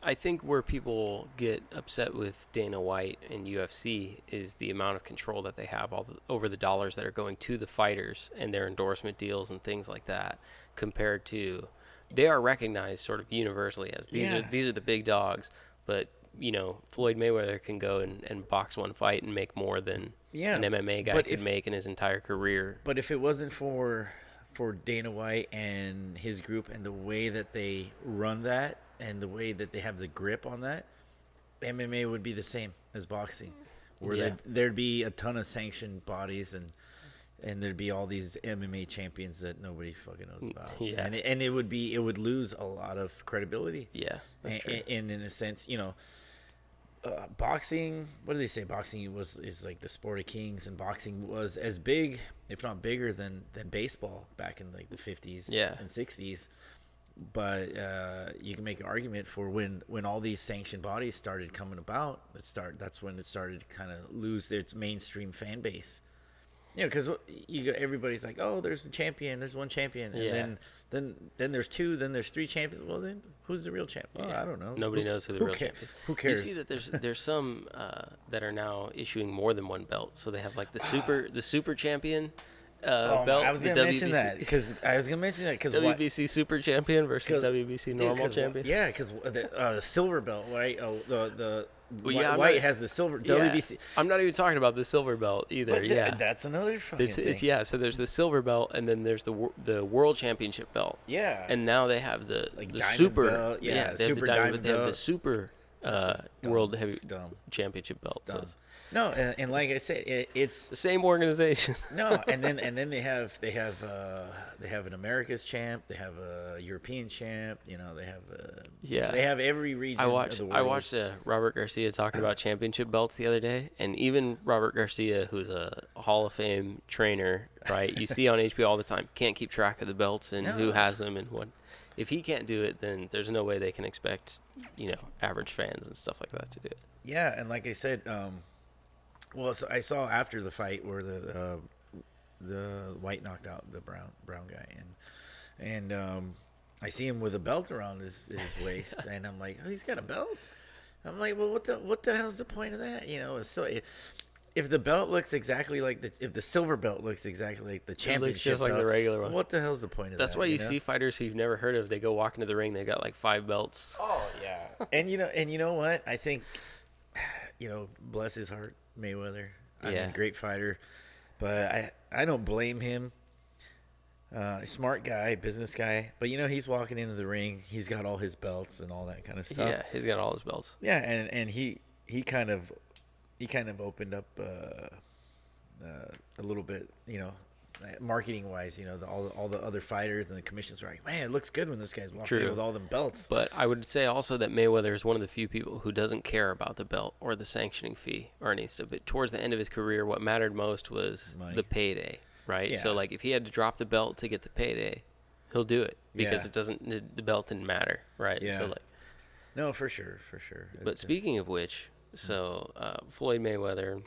I think where people get upset with Dana White and UFC is the amount of control that they have over the dollars that are going to the fighters and their endorsement deals and things like that, compared to, they are recognized sort of universally as these are the big dogs. But Floyd Mayweather can go and box one fight and make more than an MMA guy could make in his entire career. But if it wasn't for Dana White and his group and the way that they run that and the way that they have the grip on that, MMA would be the same as boxing, where there'd be a ton of sanctioned bodies and there'd be all these MMA champions that nobody fucking knows about. Yeah. And it would lose a lot of credibility. Yeah, that's true. And in a sense, boxing, what do they say? Boxing is like the sport of kings, and boxing was as big, if not bigger, than baseball back in like the 50s and 60s. But you can make an argument for when all these sanctioned bodies started coming about. That's when it started to kind of lose its mainstream fan base. Because everybody's like, oh, there's a champion, there's one champion, and then there's two, then there's three champions. Well, then who's the real champion? Well, I don't know. Nobody knows who the real champion is. Who cares? You see that there's some that are now issuing more than one belt. So they have like the super champion belt. I was going to mention that because WBC super champion versus WBC normal champion. Yeah, because the silver belt, right? White has the silver WBC. I'm not even talking about the silver belt either. That's another fucking thing. So there's the silver belt, and then there's the world championship belt. Yeah. And now they have the super belt. They have the diamond, but they have the super world heavy championship belt. So no, and like I said, it's the same organization. No, and then they have an America's champ, they have a European champ, they have every region of the world. I watched Robert Garcia talking about championship belts the other day, and even Robert Garcia, who's a Hall of Fame trainer, right? You see on HBO all the time, can't keep track of the belts and who has them and what. If he can't do it, then there's no way they can expect average fans and stuff like that to do it. Yeah, and like I said, well, so I saw after the fight where the White knocked out the brown guy, and I see him with a belt around his waist, and I'm like, oh, he's got a belt. I'm like, well, what the hell's the point of that? So if the belt looks exactly like if the silver belt looks exactly like the championship just like belt, the regular one. What the hell's the point of that? That's why you see fighters who you've never heard of. They go walk into the ring, they got like 5 belts. Oh yeah, and you know what? I think, bless his heart, Mayweather. I mean, great fighter, but I don't blame him. Smart guy, business guy, but he's walking into the ring. He's got all his belts and all that kind of stuff. Yeah, he's got all his belts. Yeah, and he kind of opened up a little bit, marketing wise. All the other fighters and the commissions are like, man, it looks good when this guy's walking in with all them belts. But I would say also that Mayweather is one of the few people who doesn't care about the belt or the sanctioning fee or any stuff. But towards the end of his career, what mattered most was the payday, right? Yeah. So like if he had to drop the belt to get the payday, he'll do it because the belt didn't matter, right? Yeah. So like, no, for sure. But speaking of which, so Floyd Mayweather,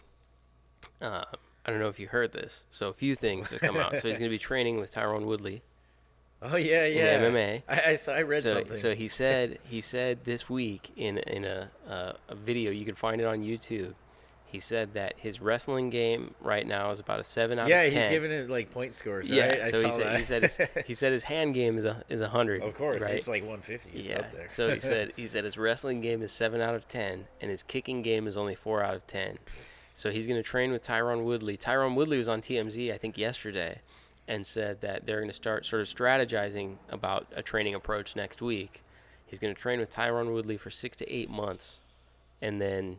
I don't know if you heard this. So a few things have come out. So he's going to be training with Tyron Woodley. Oh yeah. In MMA. I read something. So he said this week in a video, you can find it on YouTube. He said that his wrestling game right now is about a 7 out of 10. Yeah, he's giving it like point scores. Right? Yeah, so he said his hand game is 100. Of course, right? it's like 150. It's up there. So he said his wrestling game is 7 out of 10, and his kicking game is only 4 out of 10. So he's going to train with Tyron Woodley. Tyron Woodley was on TMZ, I think, yesterday, and said that they're going to start sort of strategizing about a training approach next week. He's going to train with Tyron Woodley for 6 to 8 months, and then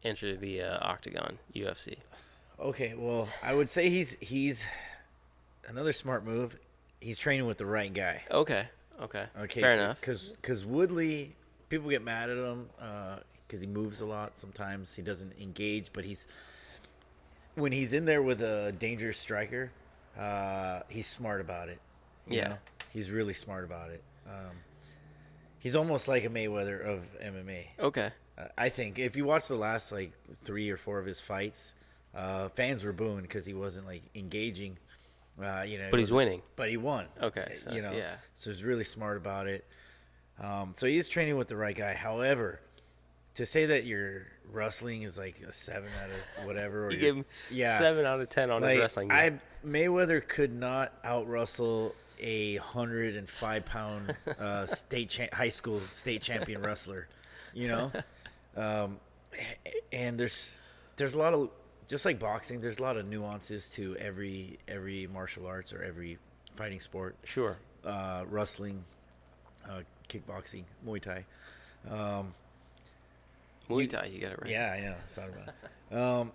enter the Octagon UFC. Okay, well, I would say he's another smart move. He's training with the right guy. Okay, fair enough. Because Woodley, people get mad at him because he moves a lot. Sometimes he doesn't engage, but when he's in there with a dangerous striker, he's smart about it. You know? He's really smart about it. He's almost like a Mayweather of MMA. Okay. I think if you watch the last 3 or 4 of his fights, fans were booing because he wasn't engaging. But he's winning. But he won. Okay. So, So he's really smart about it. So he is training with the right guy. However, to say that your wrestling is like a 7 out of whatever, or you give him 7 out of 10 on his wrestling game. Mayweather could not out-wrestle a 105-pound high school state champion wrestler. Um, and there's a lot of, just like boxing, there's a lot of nuances to every martial arts or every fighting sport. Sure. Wrestling, kickboxing, Muay Thai. Um, Muay Thai, you got it right. yeah, I know. Sorry about it.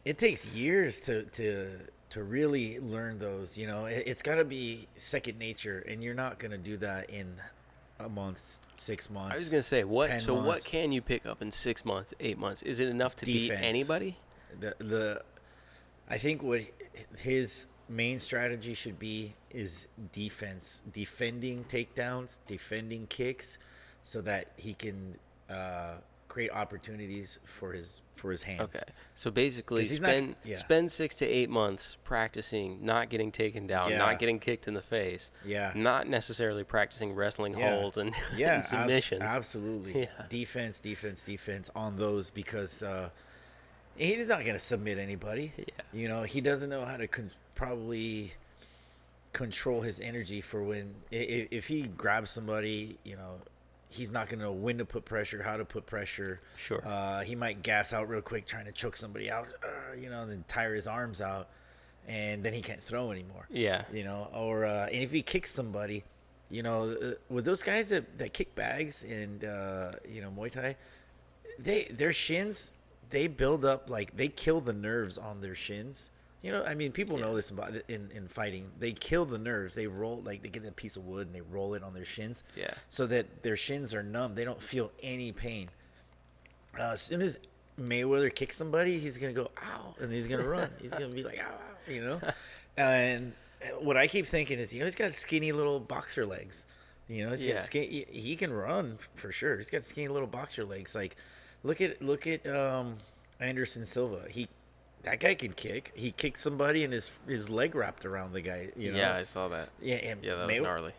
It takes years to really learn those. It's got to be second nature, and you're not gonna do that in a month, 6 months. I was gonna say, what? 10 So months. what can you pick up in 6 months, 8 months? Is it enough to beat Defense. anybody? The I think what his main strategy should be is defense, defending takedowns, defending kicks, so that he can create opportunities for his hands. Okay. So basically, spend 6 to 8 months practicing not getting taken down, Yeah. not getting kicked in the face, Yeah. not necessarily practicing wrestling holds and, Yeah, and submissions. absolutely. Yeah. Defense on those, because he's not going to submit anybody. Yeah. He doesn't know how to probably control his energy for when if he grabs somebody, he's not going to know when to put pressure, how to put pressure. Sure. He might gas out real quick trying to choke somebody out, and then tire his arms out, and then he can't throw anymore. Yeah. Or and if he kicks somebody, with those guys that kick bags and Muay Thai, their shins, they build up, like they kill the nerves on their shins. People know this about in fighting. They kill the nerves. They roll, like they get a piece of wood and they roll it on their shins. Yeah. So that their shins are numb. They don't feel any pain. As soon as Mayweather kicks somebody, he's gonna go ow, and he's gonna run. He's gonna be like ow, ow. And what I keep thinking is, he's got skinny little boxer legs. He's got skinny. He can run for sure. He's got skinny little boxer legs. Like, look at Anderson Silva. That guy can kick. He kicked somebody and his leg wrapped around the guy. Yeah, I saw that. Yeah, and that was gnarly.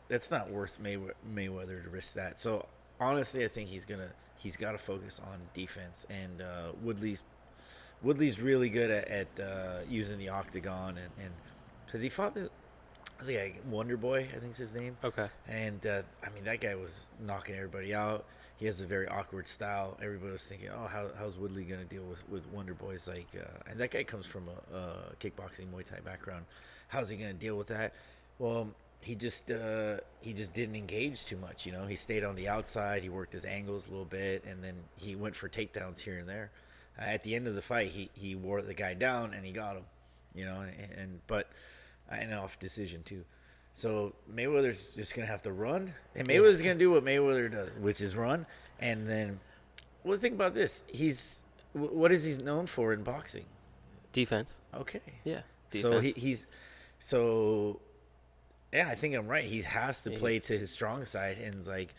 That's not worth Mayweather to risk that. So honestly, I think he's got to focus on defense. And Woodley's really good at using the octagon, and because he fought was he like Wonder Boy, I think's his name. Okay. And that guy was knocking everybody out. He has a very awkward style. Everybody was thinking, oh, how's Woodley going to deal with Wonder Boys? Like, and that guy comes from a kickboxing Muay Thai background. How's he going to deal with that? Well, he just didn't engage too much. He stayed on the outside. He worked his angles a little bit, and then he went for takedowns here and there. At the end of the fight, he wore the guy down and he got him. But an off decision too. So Mayweather's just going to have to run. And Mayweather's going to do what Mayweather does, which is run. And then, well, think about this. What is he known for in boxing? Defense. Okay. Yeah. Defense. So I think I'm right. He has to play to his strong side. And it's like,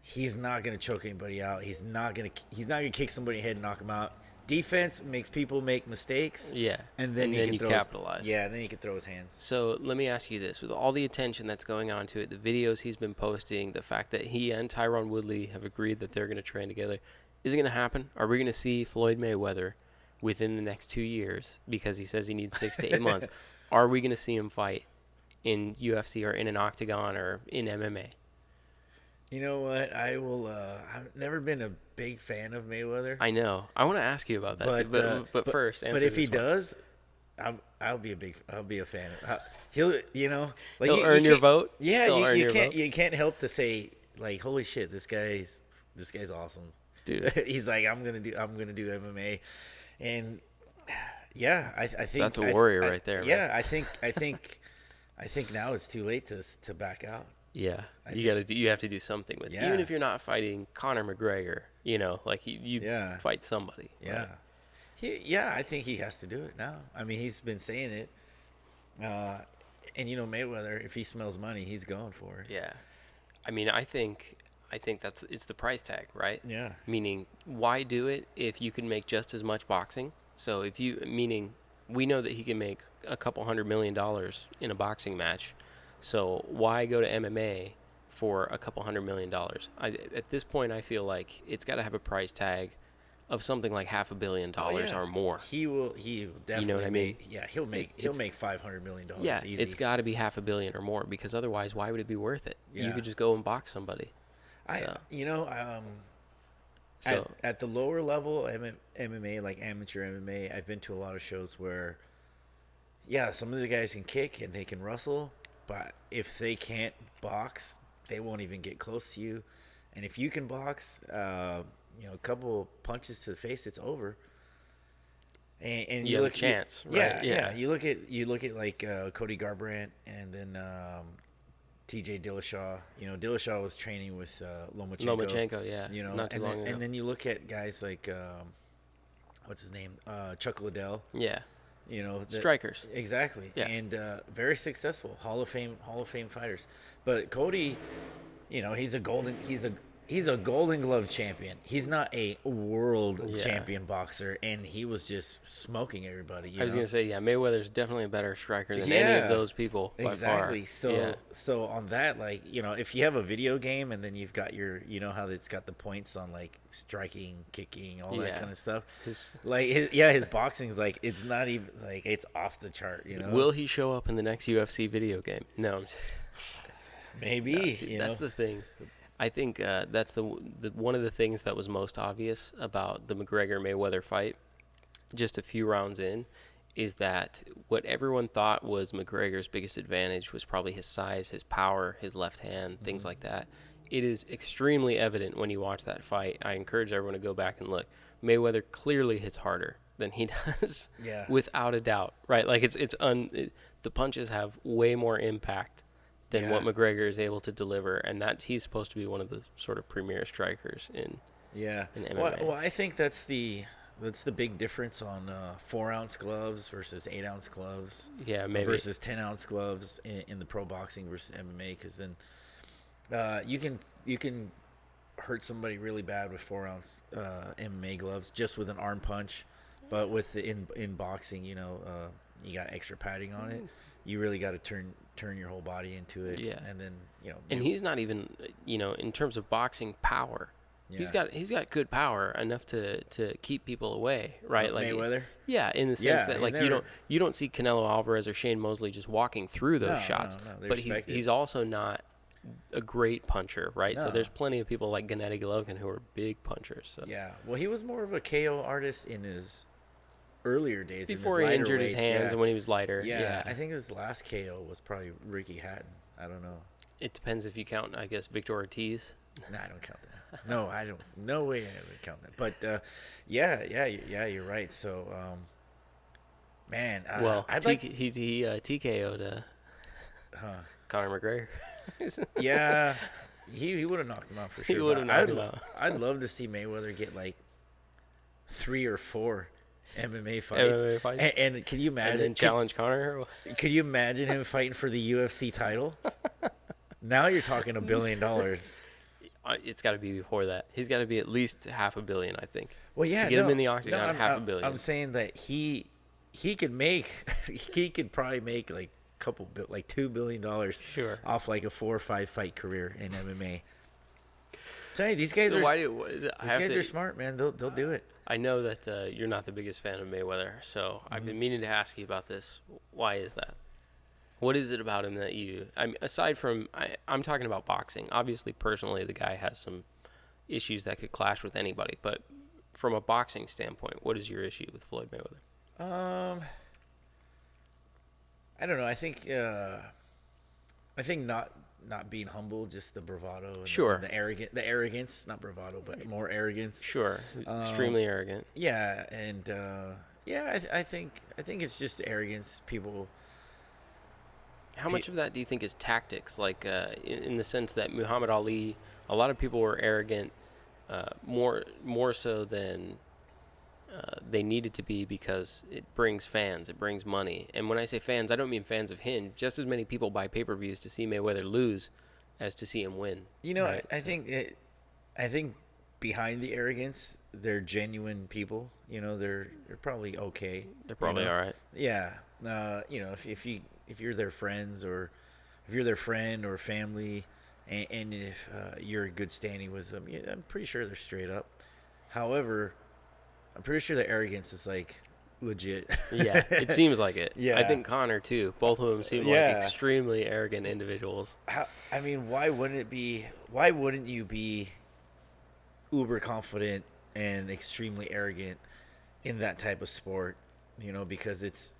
he's not going to choke anybody out. He's not going to kick somebody in the head and knock him out. Defense makes people make mistakes. Yeah. And then you can capitalize. And then he can throw his hands. So let me ask you this. With all the attention that's going on to it, the videos he's been posting, the fact that he and Tyron Woodley have agreed that they're going to train together, is it going to happen? Are we going to see Floyd Mayweather within the next 2 years, because he says he needs 6 to 8 months? Are we going to see him fight in UFC or in an octagon or in MMA? You know what? I've never been a big fan of Mayweather. I know. I want to ask you about that, but first, but if he does, I'll be a fan. He'll earn your vote. Yeah, you can't help to say, like, holy shit, this guy's awesome, dude. He's like, I'm gonna do MMA, and yeah, I think that's a warrior right there. Yeah, man. I think now it's too late to back out. Yeah, you have to do something with it. Even if you're not fighting Conor McGregor, like you fight somebody. Yeah, right? I think he has to do it now. He's been saying it, and Mayweather, if he smells money, he's going for it. Yeah, I think it's the price tag, right? Yeah. Meaning, why do it if you can make just as much boxing? So we know that he can make a couple $100 million in a boxing match. So why go to MMA for a couple $100 million? At this point, I feel like it's got to have a price tag of something like $500 million or more. He will definitely. You know what I mean? He'll make $500 million. Yeah, easy. It's got to be $500 million or more, because otherwise, why would it be worth it? Yeah. You could just go and box somebody. So at the lower level MMA, like amateur MMA, I've been to a lot of shows where, yeah, some of the guys can kick and they can wrestle, but if they can't box, they won't even get close to you. And if you can box, a couple punches to the face, it's over. And you have a chance, right? Yeah. You look at like Cody Garbrandt and then T.J. Dillashaw. Dillashaw was training with Lomachenko, yeah. Not too long ago. And then you look at guys like what's his name, Chuck Liddell. Yeah. Strikers. Exactly. Yeah. And very successful Hall of Fame fighters. But Cody, he's a Golden Glove champion. He's not a world champion boxer, and he was just smoking everybody. I was gonna say, Mayweather's definitely a better striker than any of those people. Exactly. By far. So on that, like, if you have a video game and then you've got your, how it's got the points on like striking, kicking, all that kind of stuff. His boxing's like, it's not even like, it's off the chart. Will he show up in the next UFC video game? No. Maybe. That's the thing. I think that's the one of the things that was most obvious about the McGregor-Mayweather fight, just a few rounds in, is that what everyone thought was McGregor's biggest advantage was probably his size, his power, his left hand, things like that. It is extremely evident when you watch that fight. I encourage everyone to go back and look. Mayweather clearly hits harder than he does, without a doubt. Right? Like the punches have way more impact than what McGregor is able to deliver, and that he's supposed to be one of the sort of premier strikers in MMA. Well, I think that's the big difference on 4-ounce gloves versus 8-ounce gloves. Yeah, maybe versus 10-ounce gloves in the pro boxing versus MMA, because then you can hurt somebody really bad with 4-ounce MMA gloves just with an arm punch, but with in boxing, you got extra padding on it. You really got to turn your whole body into it. Yeah. And then, and he's not even, in terms of boxing power, he's got good power enough to keep people away, right? Like Mayweather? Yeah, in the sense that like you don't see Canelo Alvarez or Shane Mosley just walking through those shots. No, but he's also not a great puncher, right? No. So there's plenty of people like Gennady Golovkin who are big punchers. So. Yeah. Well, he was more of a KO artist in his earlier days, before he injured his hands and when he was lighter. Yeah, I think his last KO was probably Ricky Hatton. I don't know. It depends if you count, I guess, Victor Ortiz. No, I don't count that. No, I don't. No way I would count that. But you're right. So, man, he TKO'd Conor McGregor. Yeah, he would have knocked him out for sure. He would have knocked him out. I'd love to see Mayweather get like 3 or 4 MMA fights. And can you imagine? And then challenge Conor? Could you imagine him fighting for the UFC title? Now you're talking $1 billion. It's got to be before that. He's got to be at least $500 million, I think. Well, yeah. To get him in the octagon, $500 million. I'm saying that he could probably make like $2 billion off like a 4 or 5 fight career in MMA. Tell you, these guys are smart, man. They'll do it. I know that you're not the biggest fan of Mayweather, so I've been meaning to ask you about this. Why is that? What is it about him that aside from, I'm talking about boxing. Obviously, personally, the guy has some issues that could clash with anybody, but from a boxing standpoint, what is your issue with Floyd Mayweather? I don't know. I think not being humble, just the bravado and the arrogance, not bravado, but more arrogance. Sure. Extremely arrogant. Yeah, and I think it's just arrogance. People. How much of that do you think is tactics? Like in the sense that Muhammad Ali, a lot of people were arrogant, more so than they needed to be, because it brings fans, it brings money. And when I say fans, I don't mean fans of him. Just as many people buy pay-per-views to see Mayweather lose as to see him win. Right? I think behind the arrogance, they're genuine people. They're probably okay. They're probably all right. Yeah. If you're their friends, or if you're their friend or family, and if you're in good standing with them, I'm pretty sure they're straight up. However, I'm pretty sure the arrogance is like legit. Yeah, it seems like it. Yeah, I think Conor too. Both of them seem like extremely arrogant individuals. Why wouldn't it be? Why wouldn't you be uber confident and extremely arrogant in that type of sport, because it's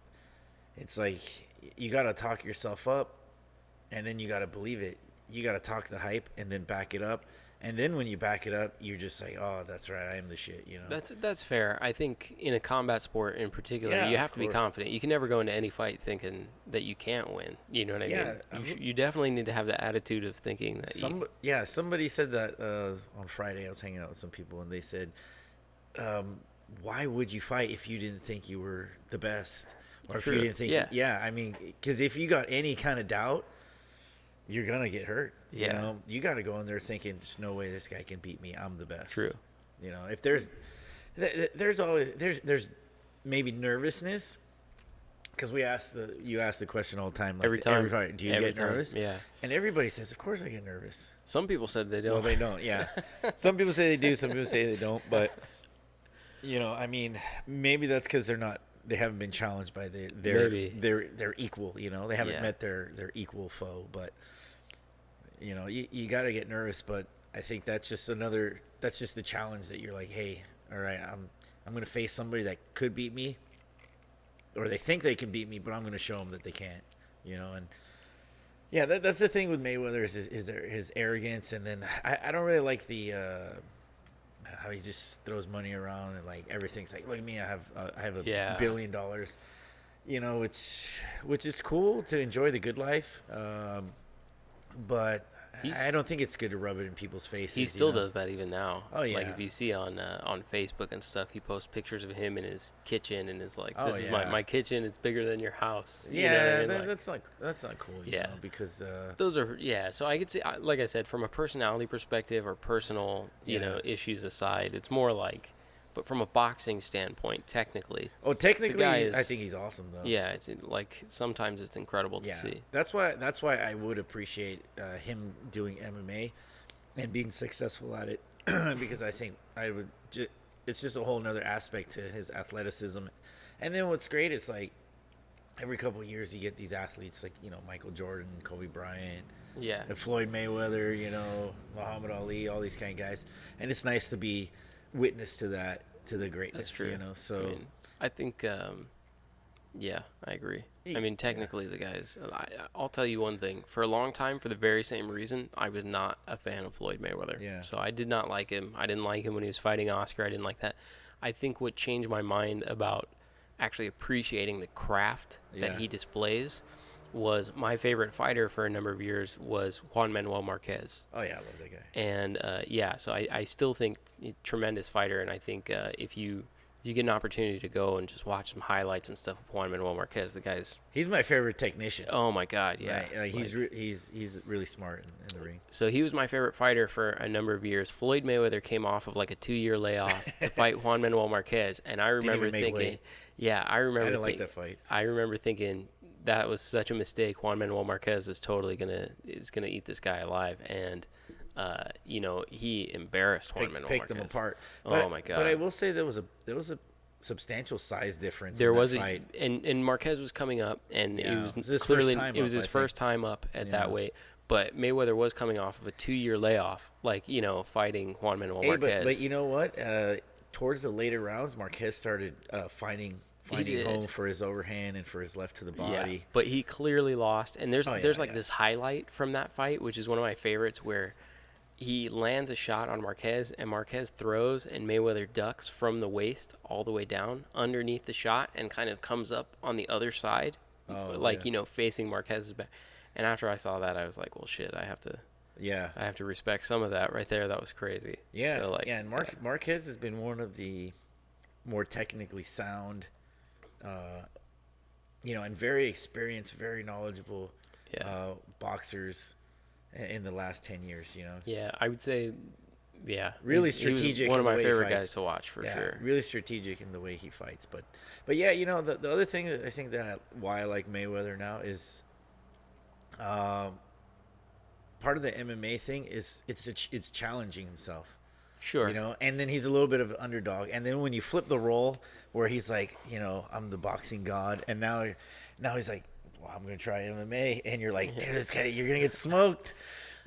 like you got to talk yourself up, and then you got to believe it. You got to talk the hype and then back it up. And then when you back it up, you're just like, oh, that's right, I am the shit, That's fair. I think in a combat sport in particular, Yeah, you of have to be course. confident. You can never go into any fight thinking that you can't win. You know what I Yeah, mean? You definitely need to have the attitude of thinking that somebody said that on Friday. I was hanging out with some people, and they said, why would you fight if you didn't think you were the best, or if you True. didn't think? Yeah. I mean, because if you got any kind of doubt, you're gonna get hurt. Yeah. You got to go in there thinking, "There's no way this guy can beat me. I'm the best." True. If there's always there's maybe nervousness, because you ask the question all the time. Like Every time. do you Every get time. nervous? Yeah. And everybody says, "Of course I get nervous." Some people said they don't. Well, they don't. Yeah. Some people say they do. Some people say they don't. But I mean, maybe that's because they haven't been challenged by their equal. They haven't met their equal foe. But you got to get nervous. But I think that's just the challenge that you're like, hey, all right, I'm going to face somebody that could beat me, or they think they can beat me, but I'm going to show them that they can't. And yeah, that's the thing with Mayweather is his arrogance, and then I don't really like the how he just throws money around and like everything's like, look at me, I have a $1 billion, which is cool to enjoy the good life, but I don't think it's good to rub it in people's faces. He still does that even now. Oh yeah. Like if you see on Facebook and stuff, he posts pictures of him in his kitchen and is like, "This is my kitchen. It's bigger than your house." Yeah, that's not cool. Because those are So I could say, like I said, from a personality perspective or personal issues aside, it's more like. But from a boxing standpoint, technically. Oh, technically, I think he's awesome though. Yeah, it's like sometimes it's incredible to see. That's why I would appreciate him doing MMA and being successful at it, because I think it's just a whole nother aspect to his athleticism. And then what's great is like every couple of years you get these athletes like Michael Jordan, Kobe Bryant, and Floyd Mayweather, Muhammad Ali, all these kind of guys, and it's nice to be witness to the greatness. That's true. So I think I agree. I mean, technically the guys, I'll tell you one thing, for a long time, for the very same reason, I was not a fan of Floyd Mayweather. So I did not like him. I didn't like him when he was fighting Oscar. I didn't like that. I think what changed my mind about actually appreciating the craft that he displays was my favorite fighter for a number of years was Juan Manuel Marquez. Oh yeah, I love that guy. And so I still think tremendous fighter, and I think if you get an opportunity to go and just watch some highlights and stuff of Juan Manuel Marquez, he's my favorite technician. Oh my God, yeah. Right? He's really smart in the ring. So he was my favorite fighter for a number of years. Floyd Mayweather came off of like a 2-year layoff to fight Juan Manuel Marquez, and I remember thinking, I didn't like that fight. I remember thinking that was such a mistake. Juan Manuel Marquez is totally gonna eat this guy alive, and he embarrassed Juan Manuel Marquez. Picked them apart. Oh my God! But I will say there was a substantial size difference. There in was that fight. and Marquez was coming up, and it was his clearly his first time up at that weight. But Mayweather was coming off of a 2-year layoff, fighting Juan Manuel Marquez. But you know what? Towards the later rounds, Marquez started finding home for his overhand and for his left to the body. Yeah, but he clearly lost. And there's this highlight from that fight, which is one of my favorites, where he lands a shot on Marquez, and Marquez throws, and Mayweather ducks from the waist all the way down underneath the shot and kind of comes up on the other side, facing Marquez's back. And after I saw that, I was like, well, shit, I have to respect some of that right there. That was crazy. Yeah, so and Marquez has been one of the more technically sound, and very experienced, very knowledgeable boxers in the last 10 years. Yeah, I would say, really strategic. He was one of my favorite guys to watch for sure. Really strategic in the way he fights. But yeah, the other thing that I think why I like Mayweather now is, part of the MMA thing is it's challenging himself. Sure. And then he's a little bit of an underdog. And then when you flip the role where he's like, I'm the boxing god, and now he's like, well, I'm going to try MMA, and you're like, dude, this guy, you're going to get smoked.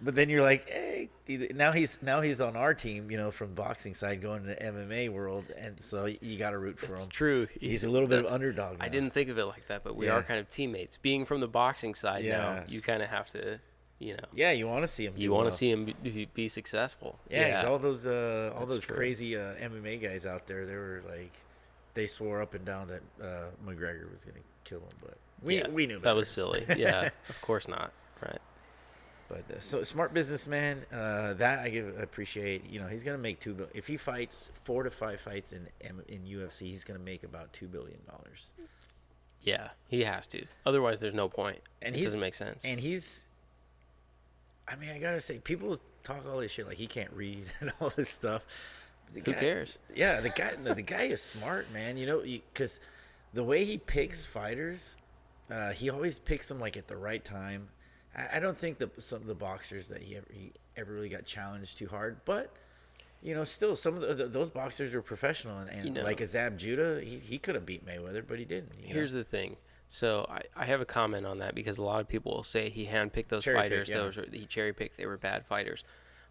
But then you're like, hey, now he's on our team, from the boxing side, going to the MMA world, and so you got to root for It's him. true. He's a little bit of underdog I now. didn't think of it like that, but we are Yeah, kind of teammates. Being from the boxing side now, yeah, you kind of have to, you know, yeah. You want to see him you do want to well. see him be successful. Yeah, because Yeah, all that's those true. crazy MMA guys out there, they were like, they swore up and down that McGregor was gonna kill him, but we Yeah, we knew that better. was silly. Yeah, of course not. Right. But so smart businessman, that I appreciate. He's gonna make if he fights 4 to 5 fights in UFC, he's gonna make about $2 billion. Yeah, he has to. Otherwise, there's no point. And It doesn't make sense. he's. I mean, I gotta say, people talk all this shit like he can't read and all this stuff. Who cares? Yeah, the guy is smart, man. Because the way he picks fighters, he always picks them like at the right time. I don't think that some of the boxers that he ever really got challenged too hard, but still some of those boxers were professional, and like Azab Judah, he could have beat Mayweather, but he didn't. Here's the thing. So I have a comment on that because a lot of people will say he handpicked those Cherry fighters. pick, yeah. He cherry picked. They were bad fighters.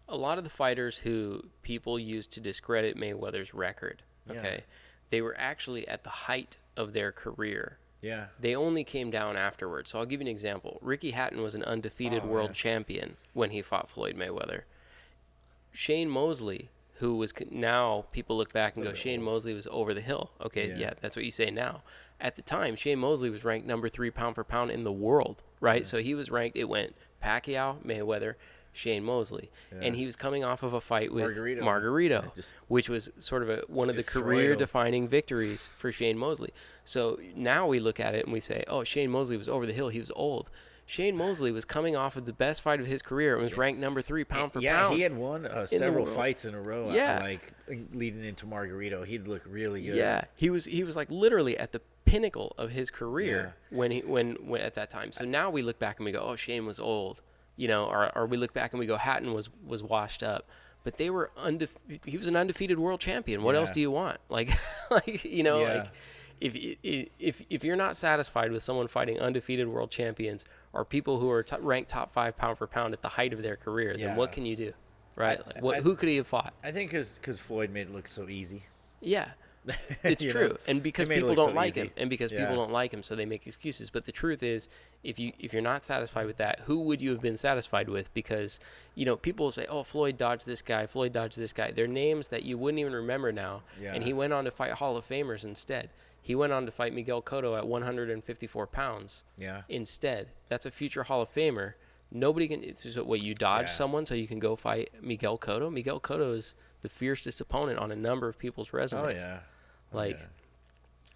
A lot of the fighters who people use to discredit Mayweather's record, okay, they were actually at the height of their career. Yeah. They only came down afterwards. So I'll give you an example. Ricky Hatton was an undefeated world champion when he fought Floyd Mayweather. Shane Mosley, who was now people look back and go, Shane Mosley was over the hill. Okay, yeah, that's what you say now. At the time, Shane Mosley was ranked number 3 pound for pound in the world, right? Yeah. So he was ranked. It went Pacquiao, Mayweather, Shane Mosley, and he was coming off of a fight with Margarito, which was sort of one of the career-defining victories for Shane Mosley. So now we look at it and we say, oh, Shane Mosley was over the hill. He was old. Shane Mosley was coming off of the best fight of his career and was ranked number 3 pound for pound. Yeah, he had won several fights in a row. Yeah. Like leading into Margarito, he'd look really good. Yeah, he was like literally at the pinnacle of his career when at that time. So now we look back and we go, oh, Shane was old, or we look back and we go, Hatton was washed up. But they were he was an undefeated world champion. What else do you want? Like if you're not satisfied with someone fighting undefeated world champions or people who are ranked top 5 pound for pound at the height of their career, then what can you do, right? Who could he have fought? I think because Floyd made it look so easy. Yeah, it's true, and because people don't like him, people don't like him, so they make excuses. But the truth is, if you're not satisfied with that, who would you have been satisfied with? Because people will say, "Oh, Floyd dodged this guy. Floyd dodged this guy." They're names that you wouldn't even remember now, and he went on to fight Hall of Famers instead. He went on to fight Miguel Cotto at 154 pounds. Yeah. Instead, that's a future Hall of Famer. Nobody can. So what, you dodge someone so you can go fight Miguel Cotto? Miguel Cotto is the fiercest opponent on a number of people's resumes. Oh yeah.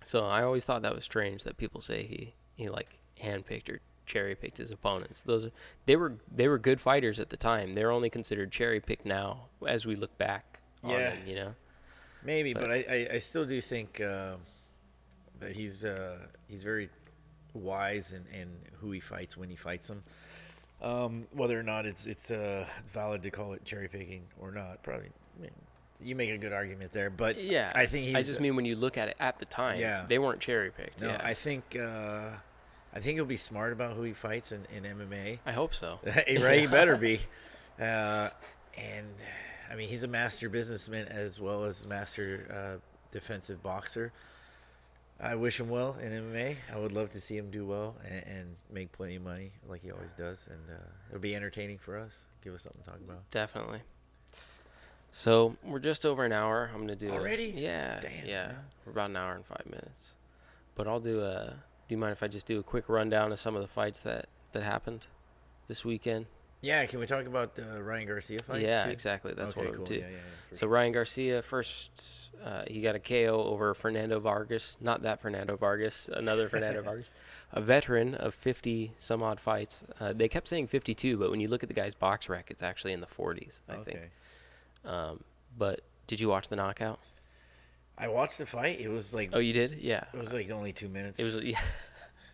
So I always thought that was strange that people say he like handpicked or cherry picked his opponents. They were good fighters at the time. They're only considered cherry picked now as we look back on them. Maybe, but I still do think. That he's very wise in who he fights when he fights them. Whether or not it's valid to call it cherry picking or not, probably. You make a good argument there, but I think I just mean when you look at it at the time, they weren't cherry picked. No, I think he'll be smart about who he fights in MMA. I hope so. Right, he better be. And I mean, he's a master businessman as well as master defensive boxer. I wish him well in MMA. I would love to see him do well and make plenty of money like he always does. And it'll be entertaining for us. Give us something to talk about. Definitely. So we're just over an hour. I'm going to do already? Yeah. Damn, yeah. man. We're about an hour and 5 minutes. But I'll do you mind if I just do a quick rundown of some of the fights that happened this weekend? Yeah, can we talk about the Ryan Garcia fight? Yeah, exactly. That's what cool. we'll do. Yeah, so sure. Ryan Garcia, first, he got a KO over Fernando Vargas. Not that Fernando Vargas, another Fernando Vargas. A veteran of 50-some-odd fights. They kept saying 52, but when you look at the guy's box rec, it's actually in the 40s, I think. But did you watch the knockout? I watched the fight. It was like... Oh, you did? Yeah. It was like only 2 minutes. It was, yeah.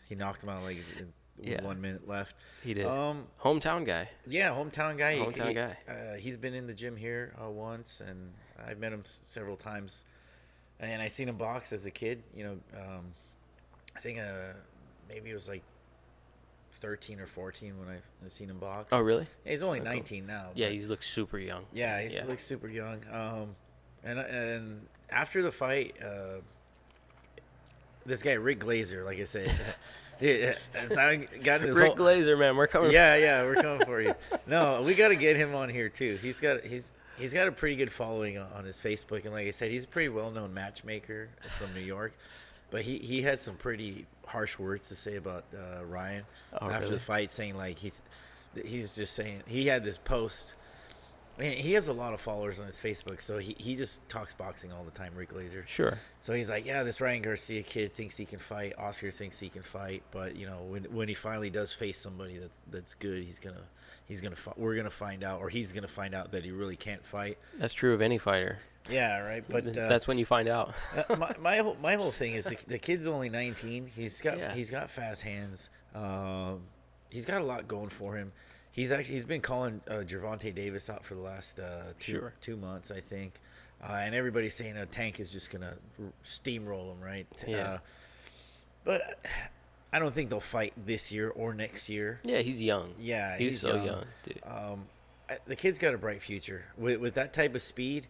He knocked him out like... With 1 minute left. He did. Hometown guy. Yeah, hometown guy. Hometown guy. He's been in the gym here once, and I've met him several times. And I seen him box as a kid. I think maybe it was like 13 or 14 when I've seen him box. Oh, really? Yeah, he's only 19 now. Yeah, he looks super young. Yeah, he looks super young. And after the fight, this guy Rick Glazer, like I said, dude, I got this Rick Glazer, man, we're coming. Yeah, we're coming for you. No, we got to get him on here too. He's got a pretty good following on his Facebook, and like I said, he's a pretty well-known matchmaker from New York. But he had some pretty harsh words to say about Ryan after the fight, saying like he's just saying he had this post. Man, he has a lot of followers on his Facebook, so he just talks boxing all the time, Rick Glazer. Sure. So he's like, yeah, this Ryan Garcia kid thinks he can fight. Oscar thinks he can fight, but you know, when he finally does face somebody that's good, we're gonna find out, or he's gonna find out that he really can't fight. That's true of any fighter. Yeah, right. But that's when you find out. my whole thing is the kid's only 19. He's got fast hands. He's got a lot going for him. He's been calling Gervonta Davis out for the last 2 months, I think, and everybody's saying Tank is just gonna steamroll him, right? Yeah. But I don't think they'll fight this year or next year. Yeah, he's young. Yeah, he's so young, dude. The kid's got a bright future with that type of speed.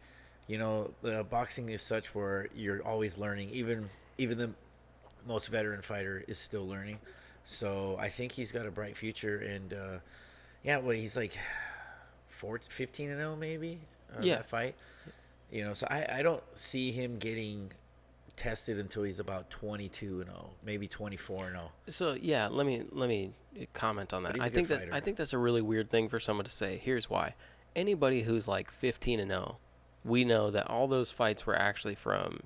You know, boxing is such where you're always learning. Even the most veteran fighter is still learning. So I think he's got a bright future, and he's like 15-0 maybe. That fight. You know, so I don't see him getting tested until he's about 22-0, maybe 24-0. So yeah, let me comment on that. I think that's a really weird thing for someone to say. Here's why: anybody who's like 15-0, we know that all those fights were actually from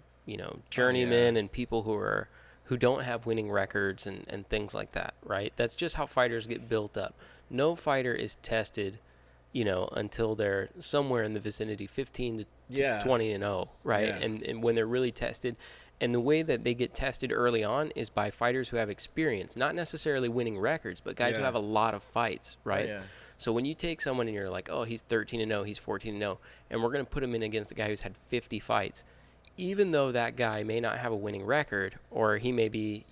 journeymen and people who don't have winning records and things like that, right? That's just how fighters get built up. No fighter is tested, until they're somewhere in the vicinity 15 to 20-0, right? Yeah. And when they're really tested, and the way that they get tested early on is by fighters who have experience, not necessarily winning records, but guys who have a lot of fights, right? Yeah. So when you take someone and you're like, oh, he's 13-0, he's 14-0, and we're going to put him in against a guy who's had 50 fights, even though that guy may not have a winning record, or he may be,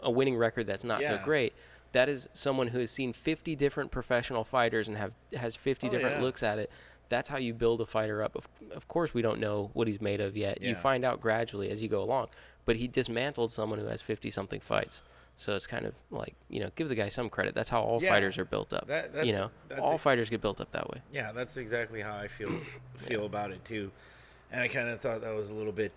a winning record that's not so great, that is someone who has seen 50 different professional fighters and has 50 different looks at it. That's how you build a fighter up. Of course, we don't know what he's made of yet. You find out gradually as you go along. But he dismantled someone who has 50-something fights. So it's kind of like, give the guy some credit. That's how all fighters are built up. All fighters get built up that way. Yeah, that's exactly how I feel about it too. And I kind of thought that was a little bit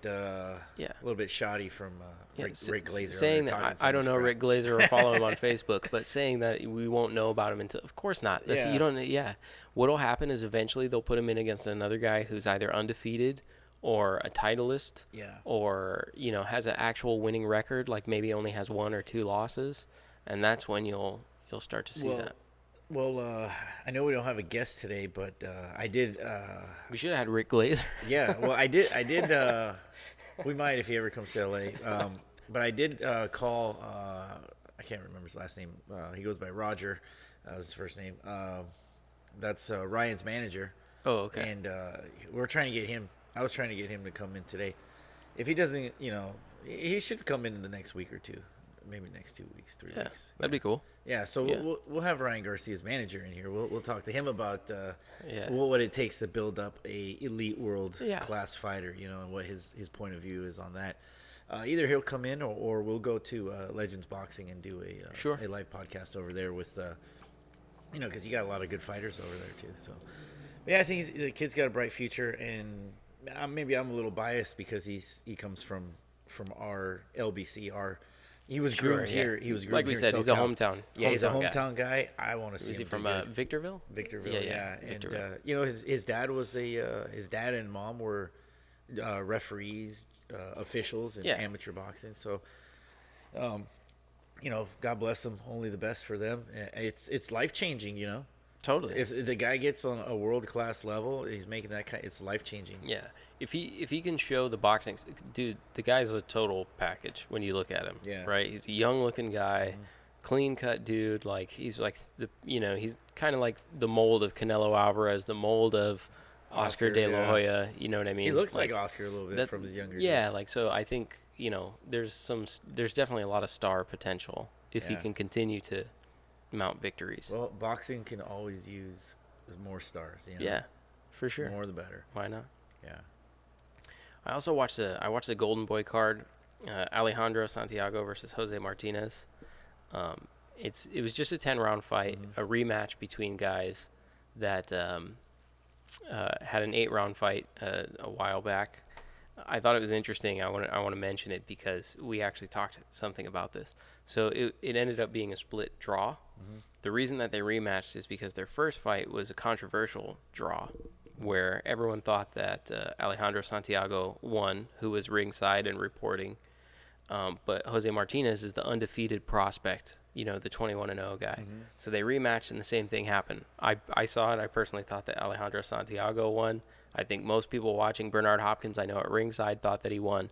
shoddy from Rick Glazer. Saying that I don't know Rick Glazer or follow him on Facebook, but saying that we won't know about him until, of course not. You don't. Yeah, what'll happen is eventually they'll put him in against another guy who's either undefeated or a titleist, or has an actual winning record, like maybe only has 1 or 2 losses, and that's when you'll start to see that. Well, I know we don't have a guest today, but I did. We should have had Rick Glazer. Yeah, well, I did. We might if he ever comes to LA. But I did call. I can't remember his last name. He goes by Roger. His first name. That's Ryan's manager. Oh, okay. And we're trying to get him. I was trying to get him to come in today. If he doesn't, he should come in the next week or two. Maybe next 2 weeks, 3 weeks. That'd be cool. Yeah, so we'll have Ryan Garcia's manager in here. We'll talk to him about what it takes to build up a elite world class fighter, and what his point of view is on that. Either he'll come in or we'll go to Legends Boxing and do a live podcast over there with because you got a lot of good fighters over there too. So I think the kid's got a bright future, and maybe I'm a little biased because he comes from our LBC, He was groomed here. He was groomed like we said, he's a hometown. Yeah, he's a hometown guy. I want to see him. Is he from Victorville? Victorville, yeah. Victorville. And his dad was his dad and mom were referees, officials in amateur boxing. So, God bless them. Only the best for them. It's life changing. Totally. If the guy gets on a world class level, he's making that kind. It's life changing. Yeah. If he can show the boxing, dude, the guy's a total package when you look at him. Yeah. Right. He's a young looking guy, clean cut dude. Like he's like he's kind of like the mold of Canelo Alvarez, the mold of Oscar De La Hoya. You know what I mean? He looks like Oscar a little bit from his younger days. Yeah. Like so, I think there's definitely a lot of star potential if he can continue to mount victories. Well, boxing can always use more stars. Yeah, for sure. More the better. Why not? Yeah. I also watched the Golden Boy card, Alejandro Santiago versus Jose Martinez. It was just a 10-round fight, a rematch between guys that had an 8-round fight a while back. I thought it was interesting. I want to mention it because we actually talked something about this. So it ended up being a split draw. Mm-hmm. The reason that they rematched is because their first fight was a controversial draw, where everyone thought that Alejandro Santiago won, who was ringside and reporting. But Jose Martinez is the undefeated prospect, the 21-0 guy. Mm-hmm. So they rematched, and the same thing happened. I saw it. I personally thought that Alejandro Santiago won. I think most people watching, Bernard Hopkins, I know at ringside, thought that he won.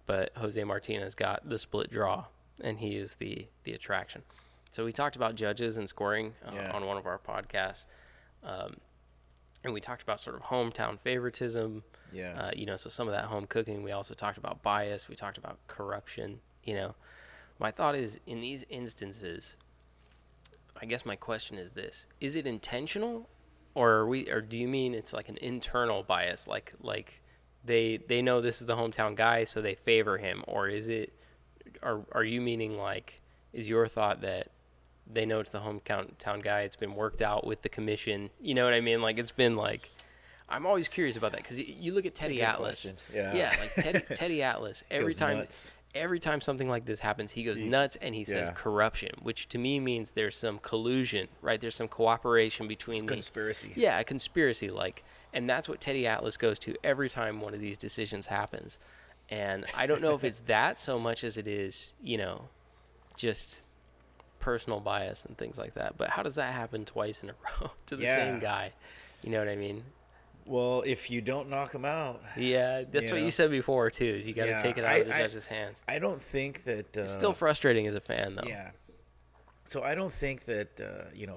But Jose Martinez got the split draw, and he is the attraction. So we talked about judges and scoring on one of our podcasts. And we talked about sort of hometown favoritism. Yeah. So some of that home cooking. We also talked about bias. We talked about corruption. My thought is, in these instances, I guess my question is this: is it intentional, or do you mean it's like an internal bias, like they know this is the hometown guy, so they favor him, or is it? Are you meaning, like, is your thought that they know it's the hometown guy? It's been worked out with the commission. You know what I mean? Like, it's been like, I'm always curious about that, because you look at Teddy Atlas. Question. Yeah, like Teddy Atlas. Every time something like this happens, he goes nuts, and he says corruption, which to me means there's some collusion, right? There's some cooperation between conspiracy. Yeah, a conspiracy, and that's what Teddy Atlas goes to every time one of these decisions happens. And I don't know if it's that so much as it is, just personal bias and things like that. But how does that happen twice in a row to the same guy? You know what I mean? Well, if you don't knock him out. Yeah, that's what you said before, too, is you got to take it out of the judge's hands. I don't think that... it's still frustrating as a fan, though. Yeah. So I don't think that,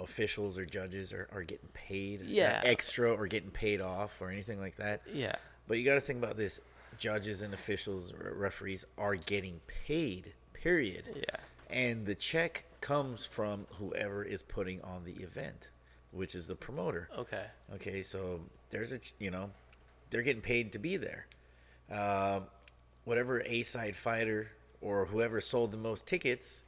officials or judges are getting paid extra or getting paid off or anything like that. Yeah. But you got to think about this. Judges and officials or referees are getting paid, period. Yeah. And the check comes from whoever is putting on the event, which is the promoter. Okay, so there's they're getting paid to be there. Whatever A-side fighter or whoever sold the most tickets,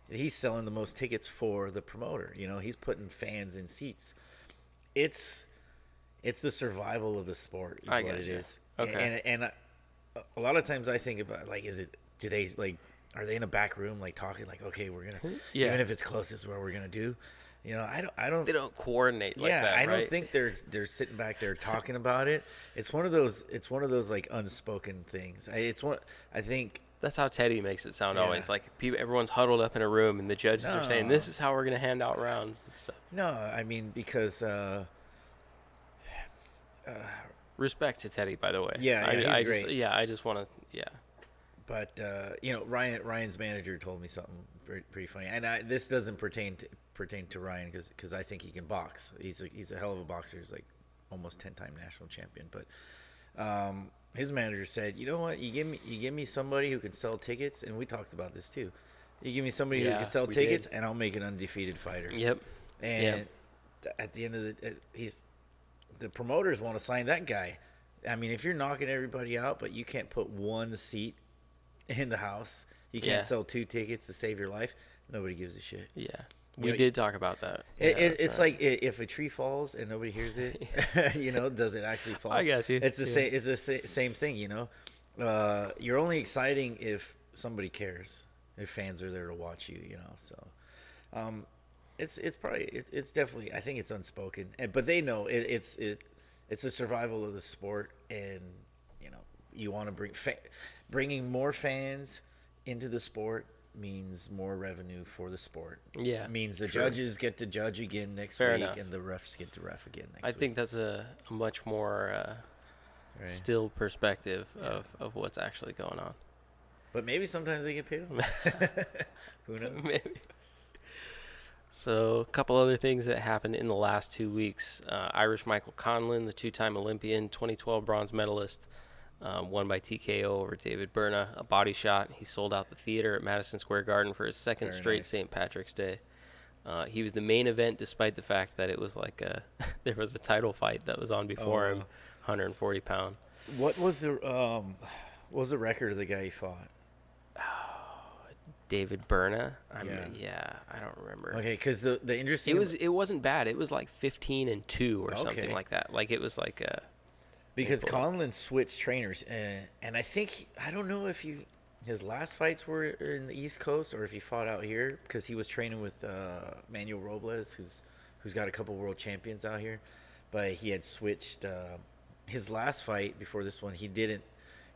he's selling the most tickets for the promoter. He's putting fans in seats. It's the survival of the sport is what it is. Okay. And a lot of times I think about, like, are they in a back room, like, talking, like, okay, we're gonna even if it's close, this is what we're gonna do. I don't. They don't coordinate like that. I don't think they're sitting back there talking about it. It's one of those like unspoken things. I think that's how Teddy makes it sound always. Like, everyone's huddled up in a room, and the judges are saying, "This is how we're gonna hand out rounds and stuff." No, I mean, because. Respect to Teddy, by the way. Yeah, he's great. I just want to. But Ryan's manager told me something pretty funny, and this doesn't pertain to Ryan because I think he can box. He's a hell of a boxer. He's like almost 10-time national champion. But his manager said, "You know what? You give me somebody who can sell tickets, and we talked about this too. You give me somebody who can sell tickets, and I'll make an undefeated fighter." Yep. And at the end of the promoters want to sign that guy. I mean, if you're knocking everybody out, but you can't put one seat in the house, you can't sell 2 tickets to save your life, nobody gives a shit. Yeah. We did talk about that. It's right. Like if a tree falls and nobody hears it, does it actually fall? I got you. It's the same. It's the same thing. You're only exciting if somebody cares, if fans are there to watch you. So, it's probably it's definitely, I think it's unspoken, but they know it's a survival of the sport, and you want to bringing more fans into the sport means more revenue for the sport. Yeah, means the judges get to judge again next week, and the refs get to ref again next week. I think that's a much more still perspective of what's actually going on. But maybe sometimes they get paid. Who knows? Maybe. So a couple other things that happened in the last 2 weeks. Irish Michael Conlon, the 2-time Olympian, 2012 bronze medalist, won by TKO over David Berna, a body shot. He sold out the theater at Madison Square Garden for his second straight St. Patrick's Day. He was the main event, despite the fact that it was like there was a title fight that was on before him, 140 pound. What was the record of the guy he fought? David Berna. I don't remember. Okay, because the interesting it wasn't bad. It was like 15-2 or something like that. Like it was like because Conlon switched trainers, and I don't know if his last fights were in the East Coast or if he fought out here, because he was training with Manuel Robles, who's got a couple world champions out here, but he had switched. His last fight before this one, he didn't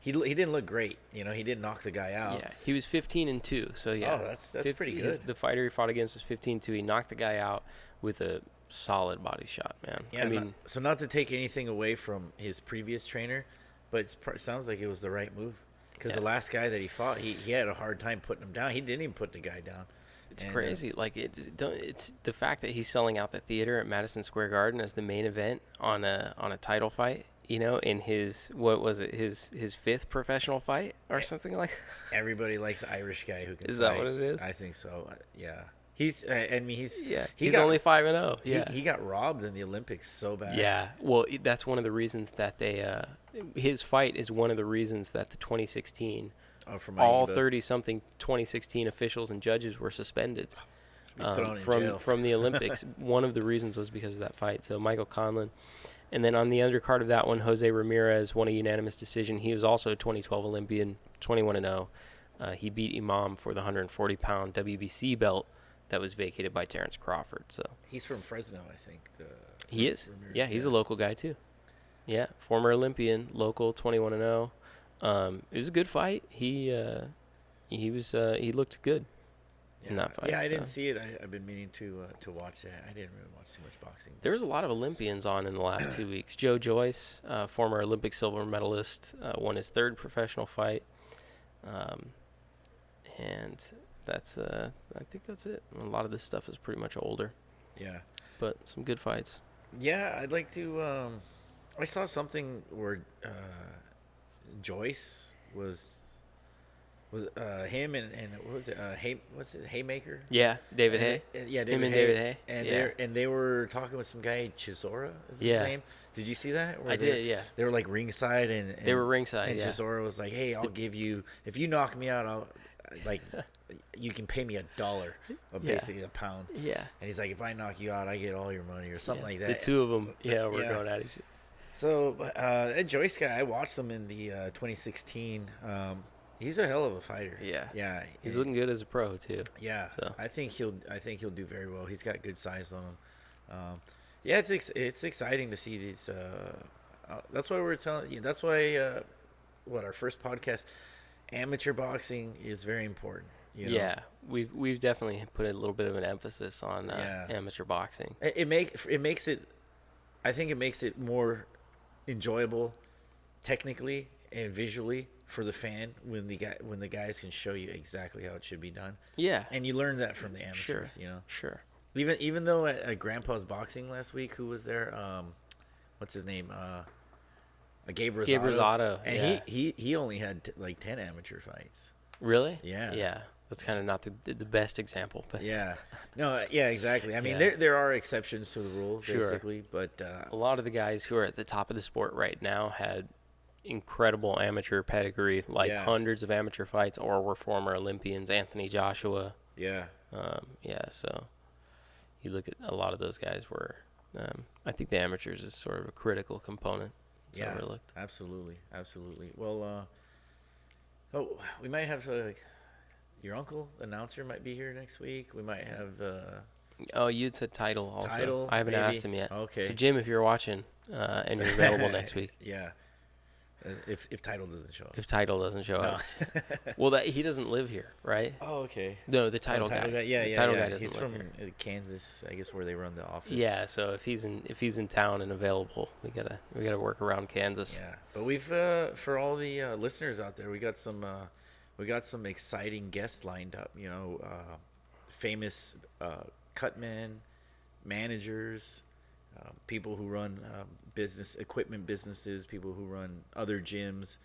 look great. He didn't knock the guy out. Yeah, he was 15-2. So yeah, that's pretty good. The fighter he fought against was 15-2. He knocked the guy out with a solid body shot, man. Yeah, I mean, not to take anything away from his previous trainer, but it sounds like it was the right move, because the last guy that he fought, he had a hard time putting him down. He didn't even put the guy down. It's crazy. Like it's the fact that he's selling out the theater at Madison Square Garden as the main event on a title fight. In his, what was it, his fifth professional fight or something like that? Everybody likes the Irish guy who can Is fight. That what it is? I think so. Yeah. He's only 5-0. Yeah. He got robbed in the Olympics so bad. Yeah. Well, that's one of the reasons that his fight is one of the reasons that the 2016 all 30-something 2016 officials and judges were suspended from the Olympics. One of the reasons was because of that fight. So Michael Conlon. And then on the undercard of that one, Jose Ramirez won a unanimous decision. He was also a 2012 Olympian, 21-0. He beat Imam for the 140-pound WBC belt that was vacated by Terrence Crawford. So he's from Fresno, I think. He is. Ramirez, yeah, he's a local guy too. Yeah, former Olympian, local, 21-0. It was a good fight. He looked good in that fight. Yeah, I didn't see it. I've been meaning to watch that. I didn't really watch too much boxing. There was a lot of Olympians on in the last 2 weeks. Joe Joyce, former Olympic silver medalist, won his third professional fight. And that's I think that's it. A lot of this stuff is pretty much older. Yeah. But some good fights. Yeah, I'd like to I saw something where Joyce was him and what was it? Haymaker? Yeah, David Hay. Yeah, David Hay. And they were talking with some guy, Chisora is his name. Did you see that? I did, yeah. They were like ringside, and they were ringside. And Chisora was like, "Hey, I'll give you, if you knock me out, you can pay me $1, or basically a pound." Yeah. And he's like, "If I knock you out, I get all your money," or something like that. The two of them, were going at each other. So that Joyce guy, I watched him in the 2016. He's a hell of a fighter. Yeah. He's looking good as a pro too. Yeah. So I think he'll do very well. He's got good size on him. It's exciting to see these. That's why we're telling you. That's why our first podcast, amateur boxing is very important. Yeah, we've definitely put a little bit of an emphasis on amateur boxing. It makes it. I think it makes it more enjoyable, technically and visually, for the fan when the guys can show you exactly how it should be done. Yeah. And you learn that from the amateurs, Sure. Even though at Grandpa's Boxing last week, who was there? What's his name? Gabe Rosado. Gabe Rosado. And he only had like 10 amateur fights. Really? Yeah. Yeah. That's kind of not the best example, but yeah. No, yeah, exactly. I mean, there are exceptions to the rule, basically, but a lot of the guys who are at the top of the sport right now had incredible amateur pedigree, hundreds of amateur fights, or were former Olympians. Anthony Joshua. Yeah. So you look at a lot of those guys were. I think the amateurs is sort of a critical component. It's overlooked. Absolutely. Well, we might have your uncle announcer might be here next week. We might have. You'd said Title also. Title, I haven't maybe. Asked him yet. Okay. So Jim, if you're watching and you're available next week. Yeah. If Title doesn't show up. If Title doesn't show up. Well, he doesn't live here, right? Oh, okay. No, the Title guy. Yeah, the Title guy doesn't He's live from here. Kansas, I guess, where they run the office. Yeah, so if he's in town and available, we gotta work around Kansas. Yeah, but we've for all the listeners out there, we got some exciting guests lined up. Famous cutmen, managers. People who run equipment businesses, people who run other gyms.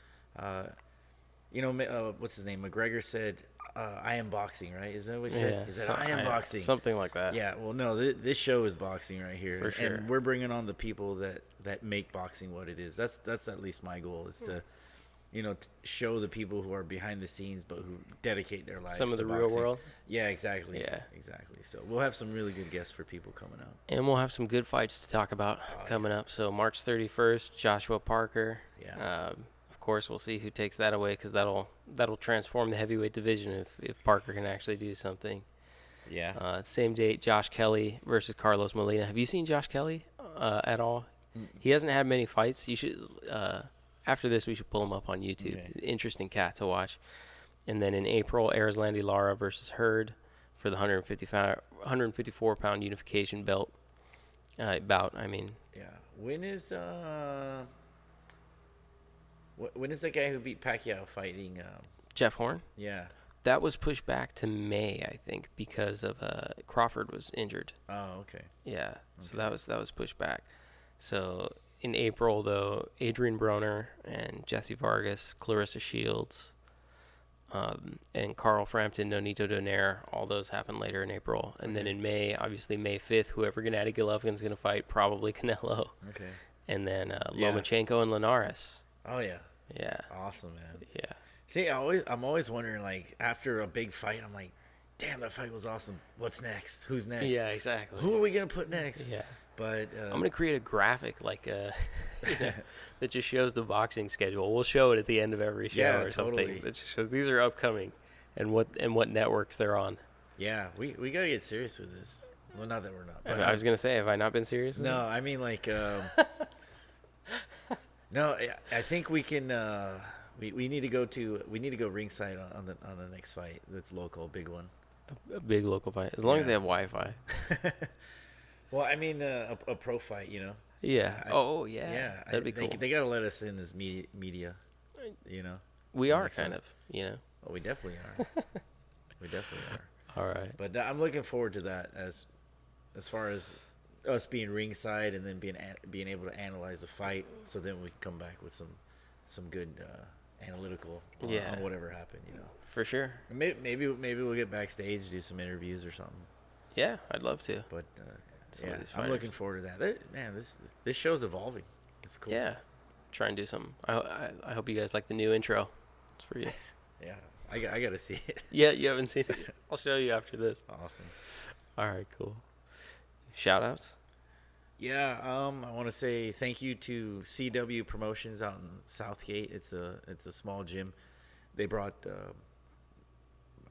What's his name? McGregor said, I am boxing, right? Is that what he said? Yeah, He said, I am boxing. Something like that. Yeah, well, no, this show is boxing right here. For sure. And we're bringing on the people that make boxing what it is. That's at least my goal, is to, show the people who are behind the scenes but who dedicate their lives to some of the boxing. real world. Yeah, exactly. Yeah. Exactly. So we'll have some really good guests for people coming out. And we'll have some good fights to talk about coming up. So March 31st, Joshua Parker. Yeah. Of course, we'll see who takes that away, because that'll transform the heavyweight division if Parker can actually do something. Yeah. Same date, Josh Kelly versus Carlos Molina. Have you seen Josh Kelly at all? He hasn't had many fights. You should after this, we should pull him up on YouTube. Okay. Interesting cat to watch. And then in April, Arizlandi Lara versus Hurd for the 154-pound unification bout. Yeah. When is the guy who beat Pacquiao fighting? Jeff Horn? Yeah. That was pushed back to May, I think, because of Crawford was injured. Oh, okay. Yeah. So that was pushed back. So in April, though, Adrian Broner and Jesse Vargas, Clarissa Shields, and Carl Frampton, Nonito Donaire, all those happen later in April. And then in May, obviously May 5th, whoever Gennady Golovkin's going to fight, probably Canelo. Okay. And then Lomachenko and Linares. Oh, yeah. Yeah. Awesome, man. Yeah. See, I'm always wondering, like, after a big fight, I'm like, damn, that fight was awesome. What's next? Who's next? Yeah, exactly. Who are we going to put next? Yeah. But I'm going to create a graphic that just shows the boxing schedule. We'll show it at the end of every show or something. Totally. That just shows these are upcoming and what networks they're on. Yeah, we got to get serious with this. Well, not that we're not. But, I was going to say, have I not been serious with it? I mean, like, no, I think we can, we need to go ringside on the next fight. That's local, big one. A big local fight. As long as they have Wi-Fi. Well, I mean, a pro fight, Yeah. Yeah. That'd be cool. They got to let us in as media, We are kind of, Well, we definitely are. We definitely are. All right. But I'm looking forward to that as far as us being ringside and then being able to analyze the fight, so then we can come back with some good analytical on whatever happened, For sure. Maybe we'll get backstage, do some interviews or something. Yeah, I'd love to. But I'm looking forward to that. Man, this show's evolving. It's cool. Yeah, try and do something. I hope you guys like the new intro. It's for you. Yeah, I got to see it. Yeah, you haven't seen it. I'll show you after this. Awesome. All right, cool. Shout outs? Yeah, I want to say thank you to CW Promotions out in Southgate. It's a small gym. They brought,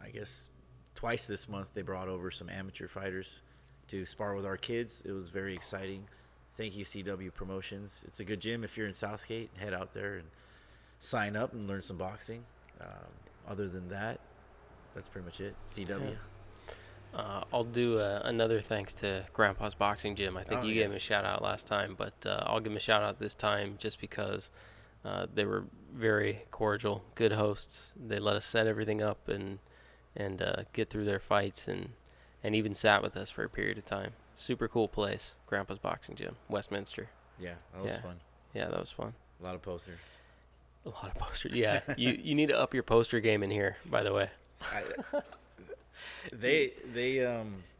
I guess, twice this month, they brought over some amateur fighters to spar with our kids. It was very exciting. Thank you, CW Promotions. It's a good gym. If you're in Southgate, head out there and sign up and learn some boxing. Other than that, that's pretty much it. CW. Yeah. I'll do another thanks to Grandpa's Boxing Gym. I think you gave him a shout out last time, but I'll give him a shout out this time just because they were very cordial, good hosts. They let us set everything up and get through their fights and even sat with us for a period of time. Super cool place, Grandpa's Boxing Gym, Westminster. Yeah, that was fun. Yeah, that was fun. A lot of posters. A lot of posters. Yeah, you need to up your poster game in here, by the way.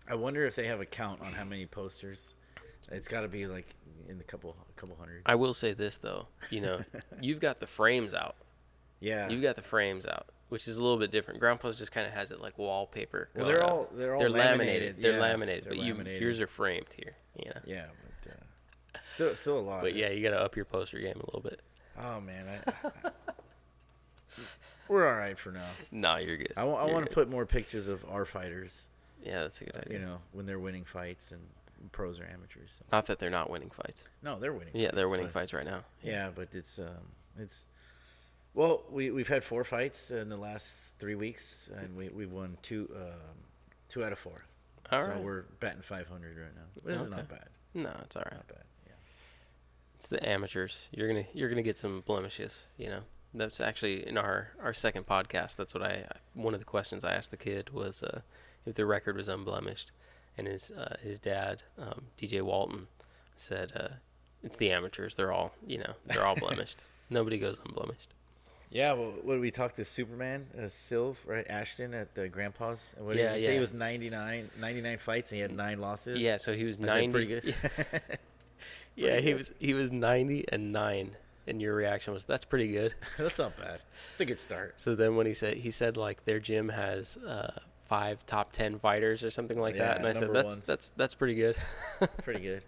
I wonder if they have a count on how many posters. It's got to be like in the couple hundred. I will say this though, you've got the frames out. Yeah, you've got the frames out, which is a little bit different. Grandpa's just kind of has it like wallpaper. Well, they're all laminated. They're laminated, but yours are framed here. Yeah, but still a lot. But yeah, you got to up your poster game a little bit. Oh man, we're all right for now. No, you're good. I want to put more pictures of our fighters. Yeah, that's a good idea. When they're winning fights and pros or amateurs. So. Not that they're not winning fights. No, they're winning. Yeah, they're winning fights right now. Yeah, but it's well, we've had 4 fights in the last 3 weeks, and we've won 2 out of 4. All so right. we're batting 500 right now. This is not bad. No, it's all right. Not bad. Yeah. It's the amateurs. You're gonna get some blemishes. That's actually in our second podcast. That's what one of the questions I asked the kid was if the record was unblemished, and his dad, DJ Walton, said it's the amateurs. They're all blemished. Nobody goes unblemished. Yeah, well, what did we talk to Superman, Sylv, right? Ashton at Grandpa's. And what Yeah, did he say? yeah. He was 99 fights and he had 9 losses. Yeah, so he was I said pretty 90. good. Yeah, Pretty he good. was 90-9, and your reaction was, "That's pretty good." That's not bad. It's a good start. So then when he said like their gym has 5 top 10 fighters or something like that, and I said number ones. that's pretty good. It's pretty good.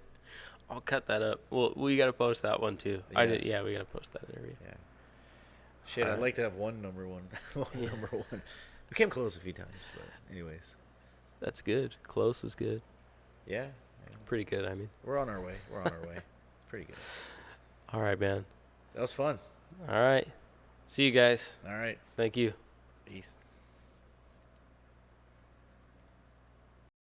I'll cut that up. Well, we got to post that one too. Yeah. Yeah, we got to post that interview. Yeah. Shit, I'd like to have one number one. Number one. We came close a few times, but anyways. That's good. Close is good. Yeah. Pretty good, I mean. We're on our way. It's pretty good. All right, man. That was fun. All right. See you guys. All right. Thank you. Peace.